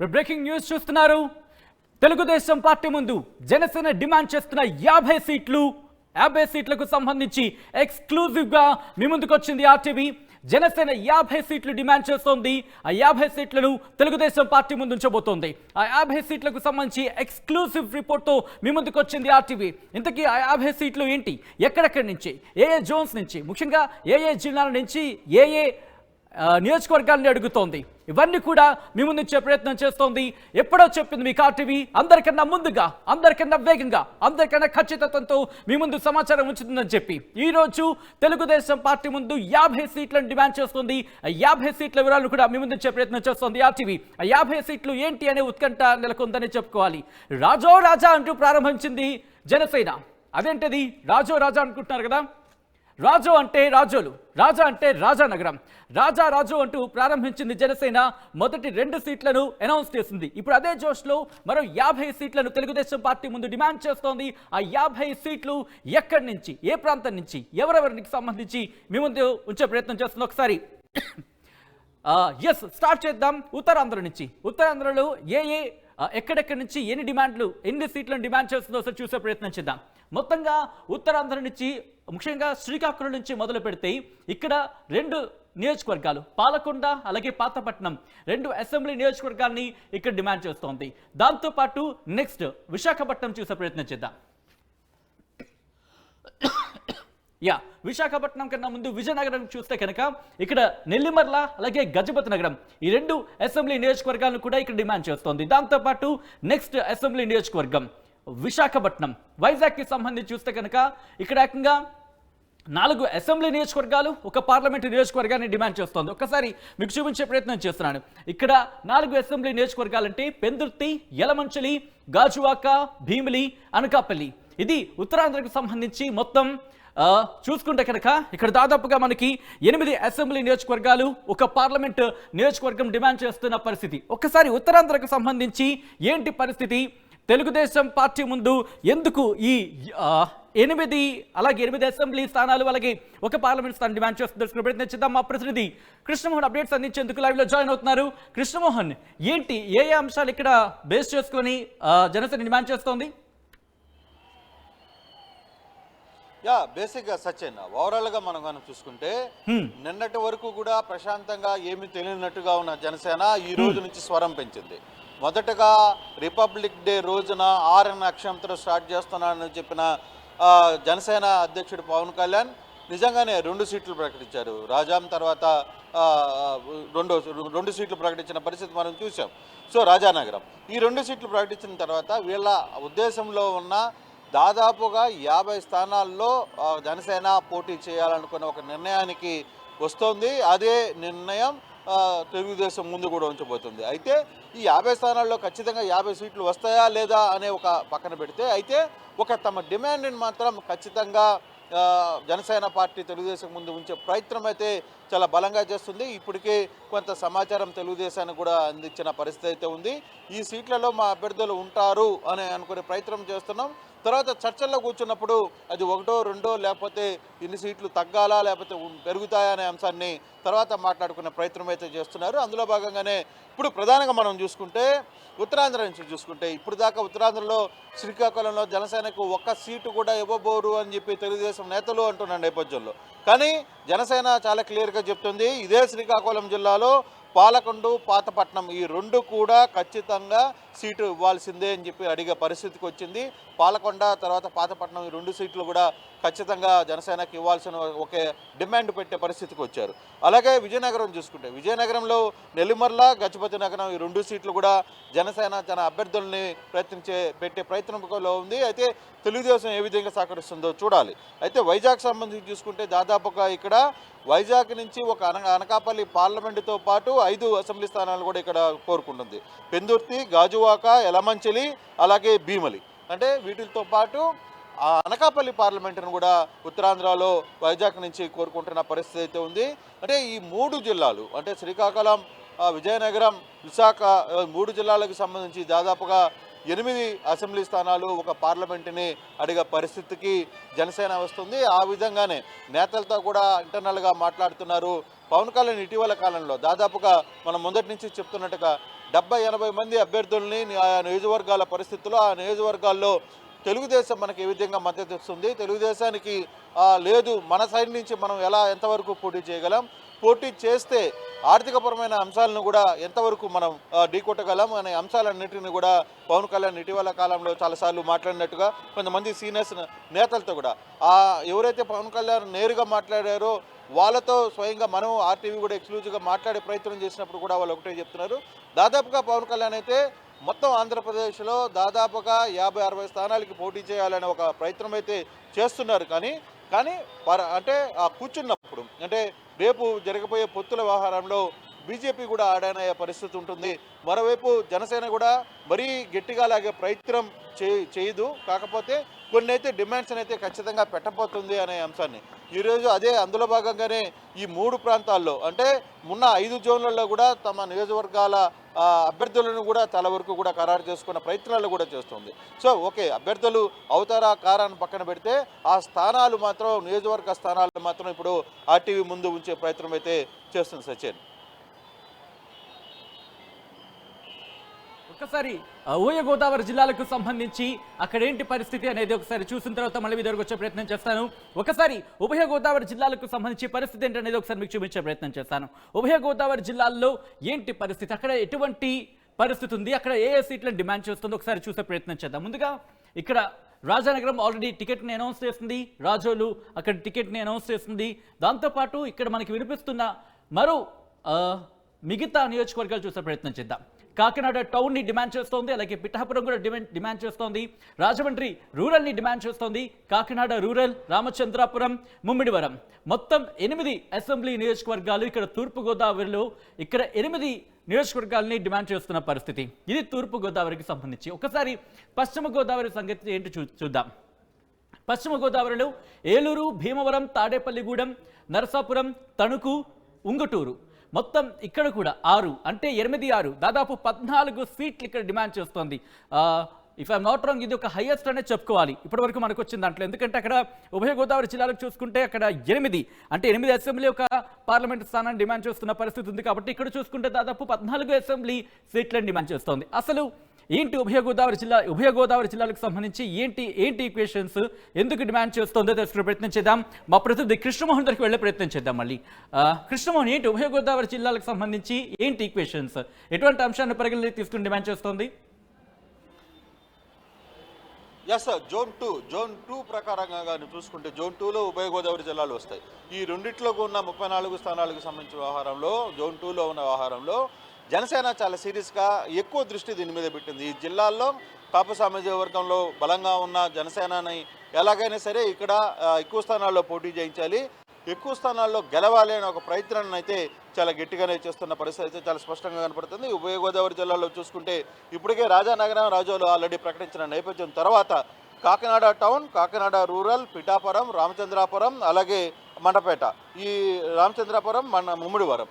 Breaking news చూస్తున్నారు. Telugu Desam party ముందు Janasena demand చేస్తున్న 50 సీట్లకు సంబంధించి ఎక్స్క్లూజివ్ గా మీ ముందుకు వచ్చింది ఆర్టీవీ. జనసేన 50 సీట్లు డిమాండ్ చేస్తోంది. ఆ 50 సీట్లను తెలుగుదేశం పార్టీ ముందు ఉంచబోతోంది. ఆ 50 సీట్లకు సంబంధించి ఎక్స్క్లూజివ్ రిపోర్ట్తో మీ ముందుకు వచ్చింది ఆర్టీవీ. ఇంతకీ ఆ 50 సీట్లు ఏంటి, ఎక్కడెక్కడి నుంచి, ఏ జోన్స్ నుంచి, ముఖ్యంగా ఏ జిల్లాల నుంచి, ఏ నియోజకవర్గాన్ని అడుగుతోంది, ఇవన్నీ కూడా మీ ముందు ఇచ్చే ప్రయత్నం చేస్తోంది. ఎప్పుడో చెప్పింది మీకు ఆర్టీవీ, అందరికన్నా ముందుగా, అందరికన్నా వేగంగా, అందరికన్నా ఖచ్చితత్వంతో మీ ముందు సమాచారం ఉంచుతుందని చెప్పి ఈరోజు తెలుగుదేశం పార్టీ ముందు 50 సీట్లను డిమాండ్ చేస్తుంది. 50 సీట్ల వివరాలు కూడా మీ ముందు ఇచ్చే ప్రయత్నం చేస్తోంది ఆర్టీవీ. 50 సీట్లు ఏంటి అనే ఉత్కంఠ నెలకొందని చెప్పుకోవాలి. రాజో రాజా అంటూ ప్రారంభించింది జనసేన. అదేంటిది రాజో రాజా అనుకుంటున్నారు కదా. రాజు అంటే రాజోలు, రాజా అంటే రాజానగరం. రాజు అంటూ ప్రారంభించింది జనసేన. మొదటి 2 సీట్లను అనౌన్స్ చేసింది. ఇప్పుడు అదే జోష్లో మరో 50 సీట్లను తెలుగుదేశం పార్టీ ముందు డిమాండ్ చేస్తోంది. ఆ 50 సీట్లు ఎక్కడి నుంచి, ఏ ప్రాంతం నుంచి, ఎవరెవరికి సంబంధించి మీ ముందు ఉంచే ప్రయత్నం చేస్తుంది. ఒకసారి స్టార్ట్ చేద్దాం. ఉత్తరాంధ్ర నుంచి. ఉత్తరాంధ్రలో ఎక్కడెక్కడి నుంచి ఎన్ని సీట్లను డిమాండ్ చేస్తుందో ఒకసారి చూసే ప్రయత్నం చేద్దాం. మొత్తంగా ఉత్తరాంధ్ర నుంచి, ముఖ్యంగా శ్రీకాకుళం నుంచి మొదలు పెడితే ఇక్కడ 2 నియోజకవర్గాలు, పాలకొండ అలాగే పాతపట్నం, 2 అసెంబ్లీ నియోజకవర్గాల్ని ఇక్కడ డిమాండ్ చేస్తోంది. దాంతోపాటు నెక్స్ట్ విశాఖపట్నం చూసే ప్రయత్నం చేద్దాం. విశాఖపట్నం కన్నా ముందు విజయనగరం చూస్తే కనుక ఇక్కడ నెల్లిమర్ల అలాగే గజపతి నగరం, ఈ 2 అసెంబ్లీ నియోజకవర్గాలను కూడా ఇక్కడ డిమాండ్ చేస్తోంది. దాంతోపాటు నెక్స్ట్ అసెంబ్లీ నియోజకవర్గం విశాఖపట్నం. వైజాగ్కి సంబంధించి చూస్తే కనుక ఇక్కడ ఏకంగా 4 అసెంబ్లీ నియోజకవర్గాలు, 1 పార్లమెంటు నియోజకవర్గాన్ని డిమాండ్ చేస్తోంది. ఒక్కసారి మీకు చూపించే ప్రయత్నం చేస్తున్నాను. ఇక్కడ 4 అసెంబ్లీ నియోజకవర్గాలంటే పెందుర్తి, యలమంచిలి, గాజువాక, భీమిలి, అనకాపల్లి. ఇది ఉత్తరాంధ్రకు సంబంధించి మొత్తం చూసుకుంటే కనుక ఇక్కడ దాదాపుగా మనకి 8 అసెంబ్లీ నియోజకవర్గాలు, 1 పార్లమెంట్ నియోజకవర్గం డిమాండ్ చేస్తున్న పరిస్థితి. ఒక్కసారి ఉత్తరాంధ్రకు సంబంధించి ఏంటి పరిస్థితి, తెలుగుదేశం పార్టీ ముందు ఎందుకు ఈ 8 అసెంబ్లీ స్థానాలు అలాగే 1 పార్లమెంట్ స్థానం డిమాండ్ చేస్తున్న ప్రయత్నం చేద్దాం. మా ప్రతినిధి కృష్ణమోహన్ అప్డేట్స్ అందించేందుకు లైవ్ లో జాయిన్ అవుతున్నారు. కృష్ణమోహన్, ఏంటి ఏ అంశాలు ఇక్కడ బేస్ చేసుకొని జనసేన డిమాండ్ చేస్తోంది? బేసిక్గా సచిన్, ఓవరాల్గా మనం కనుక చూసుకుంటే నిన్నటి వరకు కూడా ప్రశాంతంగా ఏమీ తెలియనట్టుగా ఉన్న జనసేన ఈ రోజు నుంచి స్వరం పెంచింది. మొదటగా రిపబ్లిక్ డే రోజున 6 అక్షంతో స్టార్ట్ చేస్తున్నానని చెప్పిన జనసేన అధ్యక్షుడు పవన్ కళ్యాణ్ నిజంగానే 2 సీట్లు ప్రకటించారు. రాజాం తర్వాత 2 సీట్లు ప్రకటించిన పరిస్థితి మనం చూసాం. సో రాజానగరం ఈ 2 సీట్లు ప్రకటించిన తర్వాత వీళ్ళ ఉద్దేశంలో ఉన్న దాదాపుగా 50 స్థానాల్లో జనసేన పోటీ చేయాలనుకున్న ఒక నిర్ణయానికి వస్తోంది. అదే నిర్ణయం తెలుగుదేశం ముందు కూడా ఉంచబోతుంది. అయితే ఈ 50 స్థానాల్లో ఖచ్చితంగా 50 సీట్లు వస్తాయా లేదా అనే ఒక పక్కన పెడితే, అయితే తమ డిమాండ్ని మాత్రం ఖచ్చితంగా జనసేన పార్టీ తెలుగుదేశం ముందు ఉంచే ప్రయత్నం అయితే చాలా బలంగా చేస్తుంది. ఇప్పటికే కొంత సమాచారం తెలుగుదేశానికి కూడా అందించిన పరిస్థితి అయితే ఉంది. ఈ సీట్లలో మా అభ్యర్థులు ఉంటారు అని అనుకునే ప్రయత్నం చేస్తున్నాం. తర్వాత చర్చల్లో కూర్చున్నప్పుడు అది 1, 2 లేకపోతే ఇన్ని సీట్లు తగ్గాలా లేకపోతే పెరుగుతాయా అనే అంశాన్ని తర్వాత మాట్లాడుకునే ప్రయత్నం అయితే చేస్తున్నారు. అందులో భాగంగానే ఇప్పుడు ప్రధానంగా మనం చూసుకుంటే ఉత్తరాంధ్ర నుంచి చూసుకుంటే ఇప్పుడు దాకా ఉత్తరాంధ్రలో శ్రీకాకుళంలో జనసేనకు 1 సీటు కూడా ఇవ్వబోరు అని చెప్పి తెలుగుదేశం నేతలు అంటున్న నేపథ్యంలో, కానీ జనసేన చాలా క్లియర్గా చెప్తుంది, ఇదే శ్రీకాకుళం జిల్లాలో పాలకొండ, పాతపట్నం ఈ 2 కూడా ఖచ్చితంగా సీటు ఇవ్వాల్సిందే అని చెప్పి అడిగే పరిస్థితికి వచ్చింది. పాలకొండ తర్వాత పాతపట్నం ఈ 2 సీట్లు కూడా ఖచ్చితంగా జనసేనకి ఇవ్వాల్సిన ఒకే డిమాండ్ పెట్టే పరిస్థితికి వచ్చారు. అలాగే విజయనగరం చూసుకుంటే విజయనగరంలో నెల్లిమర్ల, గజపతి నగరం ఈ 2 సీట్లు కూడా జనసేన తన అభ్యర్థుల్ని పెట్టే ప్రయత్నంలో ఉంది. అయితే తెలుగుదేశం ఏ విధంగా సహకరిస్తుందో చూడాలి. అయితే వైజాగ్ సంబంధించి చూసుకుంటే దాదాపుగా ఇక్కడ వైజాగ్ నుంచి ఒక అనకాపల్లి పార్లమెంటుతో పాటు 5 అసెంబ్లీ స్థానాలు కూడా ఇక్కడ కోరుకుంటుంది. పెందుర్తి, గాజువాక, యలమంచిలి అలాగే భీమిలి, అంటే వీటితో పాటు అనకాపల్లి పార్లమెంటును కూడా ఉత్తరాంధ్రలో వైజాగ్ నుంచి కోరుకుంటున్న పరిస్థితి అయితే ఉంది. అంటే ఈ 3 జిల్లాలు అంటే శ్రీకాకుళం, విజయనగరం, విశాఖ 3 జిల్లాలకు సంబంధించి దాదాపుగా 8 అసెంబ్లీ స్థానాలు, 1 పార్లమెంటుని అడిగే పరిస్థితికి జనసేన వస్తుంది. ఆ విధంగానే నేతలతో కూడా ఇంటర్నల్గా మాట్లాడుతున్నారు. పవన్ కళ్యాణ్ ఇటీవల కాలంలో దాదాపుగా మనం మొదటి నుంచి చెప్తున్నట్టుగా 70-80 మంది అభ్యర్థుల్ని ఆ నియోజకవర్గాల పరిస్థితుల్లో ఆ నియోజకవర్గాల్లో తెలుగుదేశం మనకి ఏ విధంగా మద్దతు ఇస్తుంది, తెలుగుదేశానికి లేదు మన సైడ్ నుంచి మనం ఎంతవరకు పోటీ చేయగలం, పోటీ చేస్తే ఆర్థికపరమైన అంశాలను కూడా ఎంతవరకు మనం ఢీకొట్టగలం అనే అంశాలన్నింటినీ కూడా పవన్ కళ్యాణ్ ఇటీవల కాలంలో చాలాసార్లు మాట్లాడినట్టుగా కొంతమంది సీనియర్స్ నేతలతో కూడా ఎవరైతే పవన్ కళ్యాణ్ నేరుగా మాట్లాడారో వాళ్ళతో స్వయంగా మనం ఆర్టీవీ కూడా ఎక్స్క్లూజివ్గా మాట్లాడే ప్రయత్నం చేసినప్పుడు కూడా వాళ్ళు ఒకటే చెప్తున్నారు. దాదాపుగా పవన్ కళ్యాణ్ అయితే మొత్తం ఆంధ్రప్రదేశ్లో దాదాపుగా 50-60 స్థానాలకి పోటీ చేయాలనే ఒక ప్రయత్నం అయితే చేస్తున్నారు. కానీ అంటే కూర్చున్నప్పుడు అంటే రేపు జరగబోయే పొత్తుల వ్యవహారంలో బీజేపీ కూడా ఆడనయ్యే పరిస్థితి ఉంటుంది. మరోవైపు జనసేన కూడా మరీ గట్టిగా లాగే ప్రయత్నం చేయదు. కాకపోతే కొన్ని అయితే డిమాండ్స్ అయితే ఖచ్చితంగా పెట్టబోతుంది అనే అంశాన్ని ఈరోజు అందులో భాగంగానే ఈ 3 ప్రాంతాల్లో అంటే ఉన్న 5 జోన్లలో కూడా తమ నియోజకవర్గాల అభ్యర్థులను కూడా చాలా వరకు కూడా ఖరారు చేసుకున్న ప్రయత్నాలు కూడా చేస్తుంది. సో ఓకే, అభ్యర్థులు అవుతారా కారాన్ని పక్కన పెడితే ఆ స్థానాలు మాత్రం నియోజకవర్గ స్థానాలు మాత్రం ఇప్పుడు ఆర్టీవీ ముందు ఉంచే ప్రయత్నం అయితే చేస్తుంది. సచిన్, ఒక్కసారి ఉభయ గోదావరి జిల్లాలకు సంబంధించి అక్కడ ఏంటి పరిస్థితి అనేది ఒకసారి చూసిన తర్వాత మళ్ళీ మీ దగ్గరకు వచ్చే ప్రయత్నం చేస్తాను. ఒకసారి ఉభయ గోదావరి జిల్లాలకు సంబంధించి పరిస్థితి ఏంటనేది ఒకసారి మీకు చూపించే ప్రయత్నం చేస్తాను. ఉభయ గోదావరి జిల్లాల్లో ఏంటి పరిస్థితి, అక్కడ ఎటువంటి పరిస్థితి ఉంది, అక్కడ ఏ సీట్లను డిమాండ్ చేస్తుందో ఒకసారి చూసే ప్రయత్నం చేద్దాం. ముందుగా ఇక్కడ రాజానగరం ఆల్రెడీ టికెట్ని అనౌన్స్ చేస్తుంది, రాజోలు అక్కడ టికెట్ని అనౌన్స్ చేస్తుంది. దాంతోపాటు ఇక్కడ మనకి వినిపిస్తున్న మరో మిగతా నియోజకవర్గాలు చూసే ప్రయత్నం చేద్దాం. కాకినాడ టౌన్ని డిమాండ్ చేస్తోంది, అలాగే పిఠాపురం కూడా డిమాండ్ చేస్తోంది, రాజమండ్రి రూరల్ని డిమాండ్ చేస్తోంది, కాకినాడ రూరల్, రామచంద్రాపురం, ముమ్మిడివరం, మొత్తం 8 అసెంబ్లీ నియోజకవర్గాలు ఇక్కడ తూర్పుగోదావరిలో ఇక్కడ 8 నియోజకవర్గాలని డిమాండ్ చేస్తున్న పరిస్థితి. ఇది తూర్పుగోదావరికి సంబంధించి. ఒకసారి పశ్చిమ గోదావరి సంగతి ఏంటి చూద్దాం. పశ్చిమ గోదావరిలో ఏలూరు, భీమవరం, తాడేపల్లిగూడెం, నరసాపురం, తణుకు, ఉంగుటూరు, మొత్తం ఇక్కడ కూడా 6 అంటే 8-6 దాదాపు 14 సీట్లు ఇక్కడ డిమాండ్ చేస్తోంది. ఇఫ్ ఐఎమ్ నాట్ రాంగ్ ఇది ఒక హైయెస్ట్ అనే చెప్పుకోవాలి ఇప్పటివరకు మనకు వచ్చిన దాంట్లో. ఎందుకంటే అక్కడ ఉభయ గోదావరి జిల్లాలకు చూసుకుంటే అక్కడ 8 అసెంబ్లీ ఒక పార్లమెంట్ స్థానాన్ని డిమాండ్ చేస్తున్న పరిస్థితి ఉంది. కాబట్టి ఇక్కడ చూసుకుంటే దాదాపు 14 అసెంబ్లీ సీట్లను డిమాండ్ చేస్తోంది. అసలు ఏంటి ఉభయ గోదావరి జిల్లాలకు సంబంధించి ఏంటి ఈక్వేషన్స్, ఎందుకు డిమాండ్ చేస్తుందో తెలుసుకునే ప్రయత్నం చేద్దాం. మా ప్రతినిధి కృష్ణమోహన్ దగ్గరికి వెళ్ళే ప్రయత్నం చేద్దాం. మళ్ళీ కృష్ణమోహన్, ఏంటి ఉభయ గోదావరి జిల్లాలకు సంబంధించి ఏంటి ఈక్వేషన్స్, ఎటువంటి అంశాన్ని పరిగణలోకి తీసుకుని డిమాండ్ చేస్తోంది? ఎస్ సార్, జోన్ 2 ప్రకారంగా కానీ చూసుకుంటే జోన్ 2లో ఉభయ గోదావరి జిల్లాలు వస్తాయి. ఈ రెండిట్లో ఉన్న 34 స్థానాలకు సంబంధించిన వ్యవహారంలో జోన్ 2లో ఉన్న వ్యవహారంలో జనసేన చాలా సీరియస్గా ఎక్కువ దృష్టి దీని మీద పెట్టింది. ఈ జిల్లాల్లో కాపు సామాజిక వర్గంలో బలంగా ఉన్న జనసేనని ఎలాగైనా సరే ఇక్కడ ఎక్కువ స్థానాల్లో పోటీ చేయించాలి, ఎక్కువ స్థానాల్లో గెలవాలి అనే ఒక ప్రయత్నాన్ని అయితే చాలా గట్టిగానే చేస్తున్న పరిస్థితి అయితే చాలా స్పష్టంగా కనపడుతుంది. ఉభయ గోదావరి జిల్లాలో చూసుకుంటే ఇప్పటికే రాజానగరం, రాజోలు ఆల్రెడీ ప్రకటించిన నేపథ్యం తర్వాత కాకినాడ టౌన్, కాకినాడ రూరల్, పిఠాపురం, రామచంద్రాపురం, అలాగే మండపేట, ఈ రామచంద్రాపురం, ముమ్మిడివరం,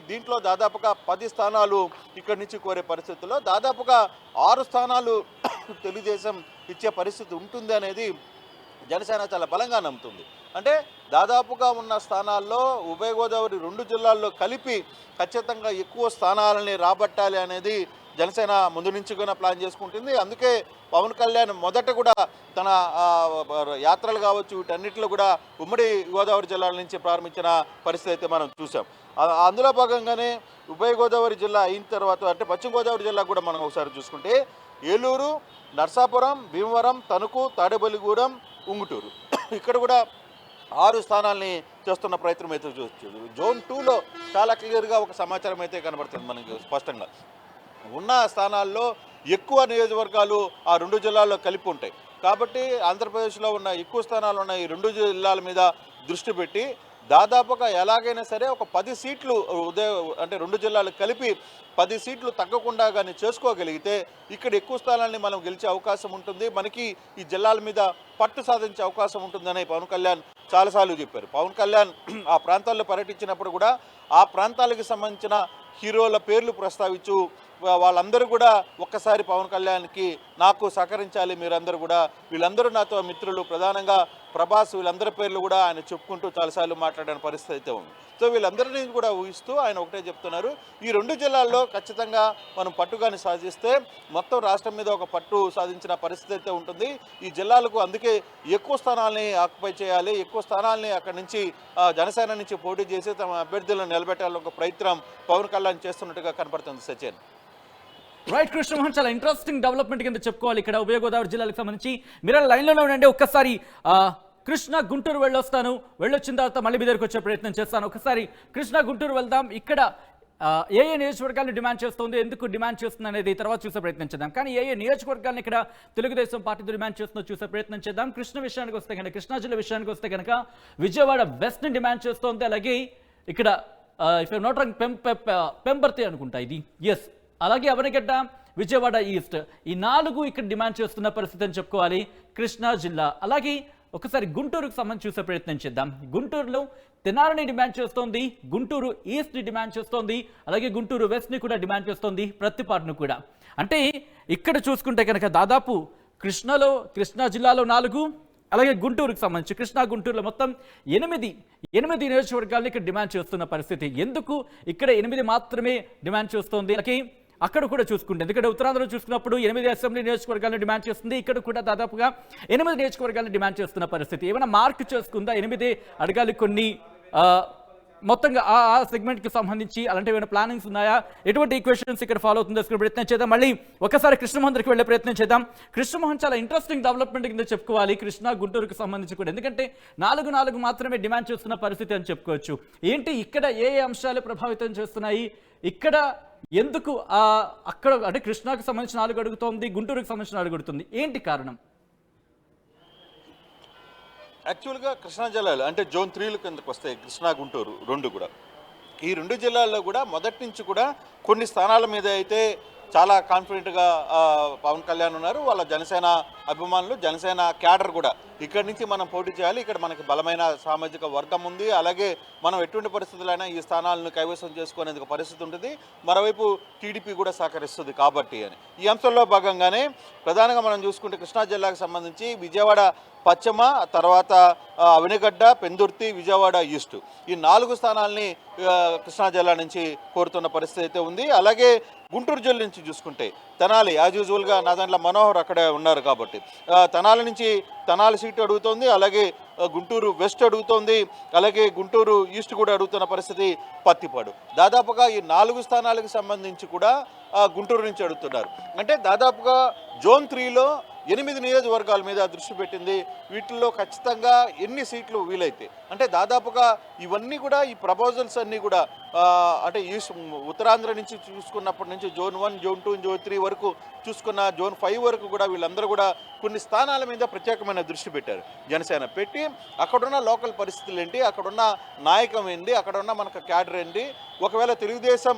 దీంట్లో దాదాపుగా 10 స్థానాలు ఇక్కడి నుంచి కోరే పరిస్థితుల్లో దాదాపుగా 6 స్థానాలు తెలుగుదేశం ఇచ్చే పరిస్థితి ఉంటుంది అనేది జనసేన చాలా బలంగా నమ్ముతుంది. అంటే దాదాపుగా ఉన్న స్థానాల్లో ఉభయ గోదావరి 2 జిల్లాల్లో కలిపి ఖచ్చితంగా ఎక్కువ స్థానాలని రాబట్టాలి అనేది జనసేన ముందు నుంచి కూడా ప్లాన్ చేసుకుంటుంది. అందుకే పవన్ కళ్యాణ్ మొదట కూడా తన యాత్రలు కావచ్చు వీటన్నిటిలో కూడా ఉమ్మడి గోదావరి జిల్లాల నుంచి ప్రారంభించిన పరిస్థితి అయితే మనం చూసాం. అందులో భాగంగానే ఉభయ గోదావరి జిల్లా అయిన తర్వాత అంటే పశ్చిమ గోదావరి జిల్లా కూడా మనం ఒకసారి చూసుకుంటే ఏలూరు, నర్సాపురం, భీమవరం, తణుకు, తాడేపల్లిగూడెం, ఉంగుటూరు, ఇక్కడ కూడా 6 స్థానాల్ని చేస్తున్న ప్రయత్నం అయితే చూస్తుంది. జోన్ 2లో చాలా క్లియర్గా ఒక సమాచారం అయితే కనబడుతుంది మనకి స్పష్టంగా. ఉన్న స్థానాల్లో ఎక్కువ నియోజకవర్గాలు ఆ 2 జిల్లాల్లో కలిపి ఉంటాయి. కాబట్టి ఆంధ్రప్రదేశ్లో ఉన్న ఎక్కువ స్థానాలు ఉన్న ఈ 2 జిల్లాల మీద దృష్టి పెట్టి దాదాపుగా ఎలాగైనా సరే ఒక 10 సీట్లు అంటే 2 జిల్లాలు కలిపి 10 సీట్లు తగ్గకుండా కానీ చేసుకోగలిగితే ఇక్కడ ఎక్కువ స్థానాన్ని మనం గెలిచే అవకాశం ఉంటుంది, మనకి ఈ జిల్లాల మీద పట్టు సాధించే అవకాశం ఉంటుందని పవన్ కళ్యాణ్ చాలాసార్లు చెప్పారు. పవన్ కళ్యాణ్ ఆ ప్రాంతాల్లో పర్యటించినప్పుడు కూడా ఆ ప్రాంతాలకు సంబంధించిన హీరోల పేర్లు ప్రస్తావించు వాళ్ళందరూ కూడా ఒక్కసారి పవన్ కళ్యాణ్కి నాకు సహకరించాలి మీరందరూ కూడా, వీళ్ళందరూ నాతో మిత్రులు, ప్రధానంగా ప్రభాస్, వీళ్ళందరి పేర్లు కూడా ఆయన చెప్పుకుంటూ చాలాసార్లు మాట్లాడిన పరిస్థితి అయితే ఉంది. సో వీళ్ళందరినీ కూడా ఊహిస్తూ ఆయన ఒకటే చెప్తున్నారు, ఈ 2 జిల్లాల్లో ఖచ్చితంగా మనం పట్టుగాని సాధిస్తే మొత్తం రాష్ట్రం మీద ఒక పట్టు సాధించిన పరిస్థితి అయితే ఉంటుంది. ఈ జిల్లాలకు అందుకే ఎక్కువ స్థానాలని ఆక్యుపై చేయాలి, ఎక్కువ స్థానాలని అక్కడి నుంచి జనసేన నుంచి పోటీ చేసి తమ అభ్యర్థులను నిలబెట్టాలని ఒక ప్రయత్నం పవన్ కళ్యాణ్ చేస్తున్నట్టుగా కనపడుతుంది సచిన్. రైట్ కృష్ణమోహన్, చాలా ఇంట్రెస్టింగ్ డెవలప్మెంట్ కింద చెప్పుకోవాలి ఇక్కడ ఉభయ గోదావరి జిల్లాలకు సంబంధించి. మీరు లైన్లోనే ఉండండి, ఒక్కసారి కృష్ణా గుంటూరు వెళ్ళొచ్చిన తర్వాత మళ్ళీ మీ దగ్గరికి వచ్చే ప్రయత్నం చేస్తాను. ఒకసారి కృష్ణా గుంటూరు వెళ్దాం. ఇక్కడ ఏ నియోజకవర్గాలను డిమాండ్ చేస్తుంది, ఎందుకు డిమాండ్ చేస్తుంది అనేది తర్వాత చూసే ప్రయత్నం చేద్దాం. కానీ ఏ నియోజకవర్గాలను ఇక్కడ తెలుగుదేశం పార్టీతో డిమాండ్ చేస్తుందో చూసే ప్రయత్నం చేద్దాం. కృష్ణా జిల్లా విషయానికి వస్తే కనుక విజయవాడ వెస్ట్ని డిమాండ్ చేస్తోంది. అలాగే ఇక్కడ if I'm not wrong Pembarthi అనుకుంటా ఇది, ఎస్. అలాగే అవనిగడ్డ, విజయవాడ ఈస్ట్, ఈ 4 ఇక్కడ డిమాండ్ చేస్తున్న పరిస్థితి అని చెప్పుకోవాలి కృష్ణా జిల్లా. అలాగే ఒకసారి గుంటూరుకు సంబంధించి చూసే ప్రయత్నం చేద్దాం. గుంటూరులో తెనాలిని డిమాండ్ చేస్తోంది, గుంటూరు ఈస్ట్ని డిమాండ్ చేస్తోంది, అలాగే గుంటూరు వెస్ట్ని కూడా డిమాండ్ చేస్తోంది, ప్రతిపాటును కూడా. అంటే ఇక్కడ చూసుకుంటే కనుక దాదాపు కృష్ణా జిల్లాలో 4, అలాగే గుంటూరుకు సంబంధించి గుంటూరులో మొత్తం 8 నియోజకవర్గాలను ఇక్కడ డిమాండ్ చేస్తున్న పరిస్థితి. ఎందుకు ఇక్కడ 8 మాత్రమే డిమాండ్ చేస్తోంది? అలాగే అక్కడ కూడా చూసుకుంటే, ఎందుకంటే ఉత్తరాంధ్రలో చూసుకున్నప్పుడు 8 అసెంబ్లీ నియోజకవర్గాలను డిమాండ్ చేస్తుంది, ఇక్కడ కూడా దాదాపుగా 8 నియోజకవర్గాలను డిమాండ్ చేస్తున్న పరిస్థితి. ఏమైనా మార్క్ చేసుకుందా? 8 అడగాలి కొన్ని మొత్తంగా ఆ సెగ్మెంట్కి సంబంధించి అలాంటి ఏమైనా ప్లానింగ్స్ ఉన్నాయా? ఎటువంటి ఈక్వేషన్స్ ఇక్కడ ఫాలో అవుతుందో ప్రయత్నం చేద్దాం. మళ్ళీ ఒకసారి కృష్ణమోహన్ దగ్గరికి వెళ్ళే ప్రయత్నం చేద్దాం. కృష్ణమోహన్, చాలా ఇంట్రెస్టింగ్ డెవలప్మెంట్ కింద చెప్పుకోవాలి కృష్ణా గుంటూరుకు సంబంధించి కూడా, ఎందుకంటే 4 మాత్రమే డిమాండ్ చేస్తున్న పరిస్థితి అని చెప్పుకోవచ్చు. ఏంటి ఇక్కడ ఏ అంశాలు ప్రభావితం చేస్తున్నాయి? ఇక్కడ ఎందుకు అక్కడ అంటే కృష్ణాకు సంబంధించిన 4 అడుగుతోంది, గుంటూరుకు సంబంధించిన 4 అడుగుతుంది, ఏంటి కారణం? యాక్చువల్గా కృష్ణా జిల్లాలో అంటే జోన్ 3 కిందకు వస్తాయి కృష్ణా గుంటూరు 2 కూడా. ఈ 2 జిల్లాల్లో కూడా మొదటి నుంచి కూడా కొన్ని స్థానాల మీద అయితే చాలా కాన్ఫిడెంట్గా పవన్ కళ్యాణ్ ఉన్నారు. వాళ్ళ జనసేన అభిమానులు, జనసేన క్యాడర్ కూడా ఇక్కడి నుంచి మనం పోటీ చేయాలి, ఇక్కడ మనకి బలమైన సామాజిక వర్గం ఉంది, అలాగే మనం ఎటువంటి పరిస్థితులైనా ఈ స్థానాలను కైవసం చేసుకునేందుకు పరిస్థితి ఉంటుంది, మరోవైపు టీడీపీ కూడా సహకరిస్తుంది కాబట్టి అని. ఈ అంశంలో భాగంగానే ప్రధానంగా మనం చూసుకుంటే కృష్ణా జిల్లాకు సంబంధించి విజయవాడ పశ్చిమ, తర్వాత అవనిగడ్డ, పెందుర్తి, విజయవాడ ఈస్ట్, ఈ 4 స్థానాలని కృష్ణా జిల్లా నుంచి కోరుతున్న పరిస్థితి అయితే ఉంది. అలాగే గుంటూరు జిల్లా నుంచి చూసుకుంటే తెనాలి, యాజ్ యూజువల్గా నా దాంట్లో మనోహర్ అక్కడే ఉన్నారు కాబట్టి తెనాలి సీటు అడుగుతోంది, అలాగే గుంటూరు వెస్ట్ అడుగుతోంది, అలాగే గుంటూరు ఈస్ట్ కూడా అడుగుతున్న పరిస్థితి పత్తిపాడు. దాదాపుగా ఈ 4 స్థానాలకు సంబంధించి కూడా గుంటూరు నుంచి అడుగుతున్నారు. అంటే దాదాపుగా జోన్ 3లో 8 నియోజకవర్గాల మీద దృష్టి పెట్టింది. వీటిల్లో ఖచ్చితంగా ఎన్ని సీట్లు వీలైతే, అంటే దాదాపుగా ఇవన్నీ కూడా ఈ ప్రపోజల్స్ అన్నీ కూడా అంటే ఈ ఉత్తరాంధ్ర నుంచి చూసుకున్నప్పటి నుంచి జోన్ 1, జోన్ 2, జోన్ 3 వరకు చూసుకున్న జోన్ 5 వరకు కూడా వీళ్ళందరూ కూడా కొన్ని స్థానాల మీద ప్రత్యేకమైన దృష్టి పెట్టారు. జనసేన పెట్టి అక్కడున్న లోకల్ పరిస్థితులు ఏంటి, అక్కడున్న నాయకం ఏంటి, అక్కడున్న మనకు క్యాడర్ ఏంటి, ఒకవేళ తెలుగుదేశం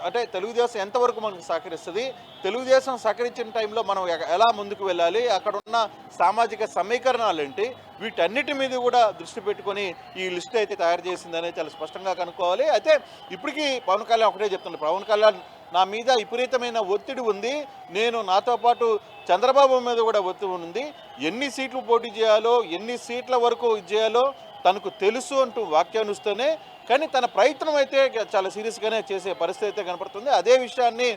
అంటే తెలుగుదేశం ఎంతవరకు మనకు సహకరిస్తుంది, తెలుగుదేశం సహకరించిన టైంలో మనం ఎలా ముందుకు వెళ్ళాలి, అక్కడున్న సామాజిక సమీకరణాలు ఏంటి, వీటన్నిటి మీద కూడా దృష్టి పెట్టుకొని ఈ లిస్ట్ అయితే తయారు చేసిందనే చాలా స్పష్టంగా కనుక్కోవాలి. అయితే ఇప్పటికీ పవన్ కళ్యాణ్ ఒకటే చెప్తున్నాడు, పవన్ కళ్యాణ్ నా మీద విపరీతమైన ఒత్తిడి ఉంది, నాతో పాటు చంద్రబాబు మీద కూడా ఒత్తిడి ఉంది, ఎన్ని సీట్లు పోటీ చేయాలో, ఎన్ని సీట్ల వరకు చేయాలో తనకు తెలుసు అంటూ వ్యాఖ్యానిస్తూనే, కానీ తన ప్రయత్నం అయితే చాలా సీరియస్గానే చేసే పరిస్థితి అయితే కనపడుతుంది. అదే విషయాన్ని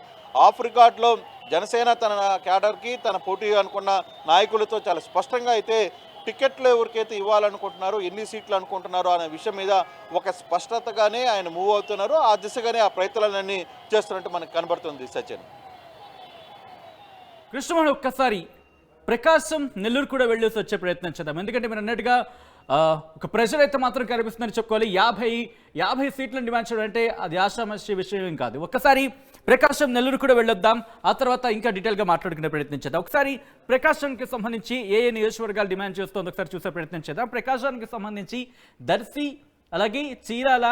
ఆఫ్ రికార్డ్లో జనసేన తన క్యాడర్కి, తన పోటీ అనుకున్న నాయకులతో చాలా స్పష్టంగా అయితే టికెట్లు ఎవరికైతే ఇవ్వాలనుకుంటున్నారో, ఎన్ని సీట్లు అనుకుంటున్నారో అనే విషయం మీద ఒక స్పష్టతగానే ఆయన మూవ్ అవుతున్నారు. ఆ దిశగానే ఆ ప్రయత్నాలన్నీ చేస్తున్నట్టు మనకు కనబడుతుంది. సచిన్, కృష్ణమోహన్, ఒక్కసారి ప్రకాశం, నెల్లూరు కూడా వెళ్ళేసి వచ్చే ప్రయత్నం చేద్దాం. ఎందుకంటే మీరు అన్నట్టుగా ఒక ప్రెషర్ అయితే మాత్రం కనిపిస్తుందని చెప్పుకోవాలి. 50 సీట్లను డిమాండ్ చేయడం అంటే అది ఆశామాషి విషయం కాదు. ఒక్కసారి ప్రకాశం, నెల్లూరు కూడా వెళ్ళొద్దాం, ఆ తర్వాత ఇంకా డీటెయిల్గా మాట్లాడుకునే ప్రయత్నం చేద్దాం. ఒకసారి ప్రకాశానికి సంబంధించి ఏ నియోజకవర్గాలు డిమాండ్ చేస్తుందో ఒకసారి చూసే ప్రయత్నం చేద్దాం. ప్రకాశానికి సంబంధించి దర్శి, అలాగే చీరాల,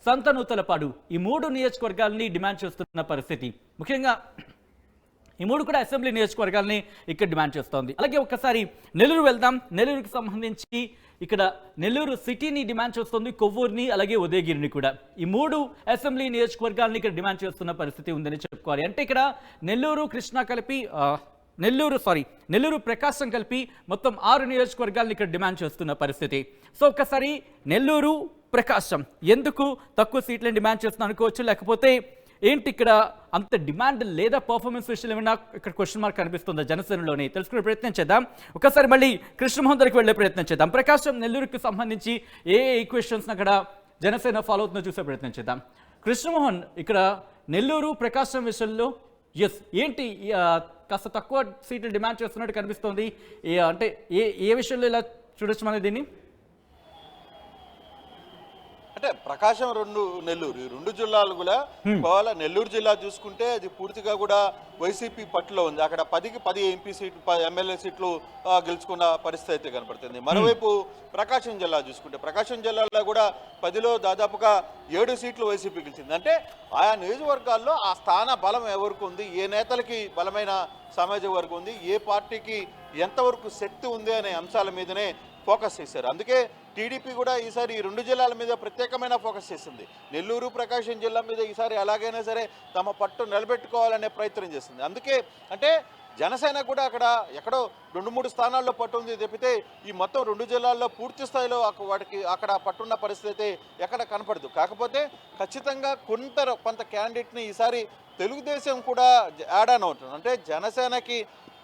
సంతనూతలపాడు, ఈ 3 నియోజకవర్గాలని డిమాండ్ చేస్తున్న పరిస్థితి. ముఖ్యంగా ఈ మూడు కూడా అసెంబ్లీ నియోజకవర్గాల్ని ఇక్కడ డిమాండ్ చేస్తోంది. అలాగే ఒక్కసారి నెల్లూరు వెళ్దాం. నెల్లూరుకి సంబంధించి ఇక్కడ నెల్లూరు సిటీని డిమాండ్ చేస్తుంది, కొవ్వూరుని అలాగే ఉదయగిరిని కూడా. ఈ మూడు అసెంబ్లీ నియోజకవర్గాల్ని ఇక్కడ డిమాండ్ చేస్తున్న పరిస్థితి ఉందని చెప్పుకోవాలి. అంటే ఇక్కడ నెల్లూరు కృష్ణా కలిపి నెల్లూరు ప్రకాశం కలిపి మొత్తం 6 నియోజకవర్గాలను ఇక్కడ డిమాండ్ చేస్తున్న పరిస్థితి. సో ఒక్కసారి నెల్లూరు ప్రకాశం ఎందుకు తక్కువ సీట్లను డిమాండ్ చేస్తున్నా అనుకోవచ్చు, లేకపోతే ఏంటి ఇక్కడ అంత డిమాండ్ లేదా పర్ఫార్మెన్స్ విషయంలో ఏమైనా ఇక్కడ క్వశ్చన్ మార్క్ కనిపిస్తుందా జనసేనలోని తెలుసుకునే ప్రయత్నం చేద్దాం. ఒకసారి మళ్ళీ కృష్ణమోహన్ దగ్గరికి వెళ్ళే ప్రయత్నం చేద్దాం. ప్రకాశం నెల్లూరుకి సంబంధించి ఏ ఈక్వేషన్స్ అక్కడ జనసేన ఫాలో అవుతుందో చూసే ప్రయత్నం చేద్దాం. కృష్ణమోహన్, ఇక్కడ నెల్లూరు ప్రకాశం విషయంలో ఏంటి కాస్త తక్కువ సీట్లు డిమాండ్ చేస్తున్నట్టు కనిపిస్తోంది. అంటే ఏ విషయంలో ఇలా చూడొచ్చు మన దీన్ని? అంటే ప్రకాశం నెల్లూరు ఈ 2 జిల్లాలు కూడా ఒకవేళ నెల్లూరు జిల్లా చూసుకుంటే అది పూర్తిగా కూడా వైసీపీ పట్టులో ఉంది. అక్కడ 10కి 10 ఎంపీ సీట్లు ఎమ్మెల్యే సీట్లు గెలుచుకున్న పరిస్థితి అయితే కనపడుతుంది. మరోవైపు ప్రకాశం జిల్లా చూసుకుంటే ప్రకాశం జిల్లాలో కూడా 10లో దాదాపుగా 7 సీట్లు వైసీపీ గెలిచింది. అంటే ఆయా నియోజకవర్గాల్లో ఆ స్థాన బలం ఎవరికి ఉంది, ఏ నేతలకి బలమైన సామాజిక వర్గం ఉంది, ఏ పార్టీకి ఎంతవరకు శక్తి ఉంది అనే అంశాల మీదనే ఫోకస్ చేశారు. అందుకే టీడీపీ కూడా ఈసారి ఈ 2 జిల్లాల మీద ప్రత్యేకమైన ఫోకస్ చేసింది. నెల్లూరు ప్రకాశం జిల్లా మీద ఈసారి ఎలాగైనా సరే తమ పట్టు నిలబెట్టుకోవాలనే ప్రయత్నం చేసింది. అందుకే అంటే జనసేన కూడా అక్కడ ఎక్కడో 2-3 స్థానాల్లో పట్టు ఉంది తప్పితే ఈ మొత్తం 2 జిల్లాల్లో పూర్తి స్థాయిలో వాటికి అక్కడ పట్టున్న పరిస్థితి అయితే ఎక్కడ కనపడదు. కాకపోతే ఖచ్చితంగా కొంత క్యాండిడేట్ని ఈసారి తెలుగుదేశం కూడా యాడ్ ఆన్ అవుతుంది. అంటే జనసేనకి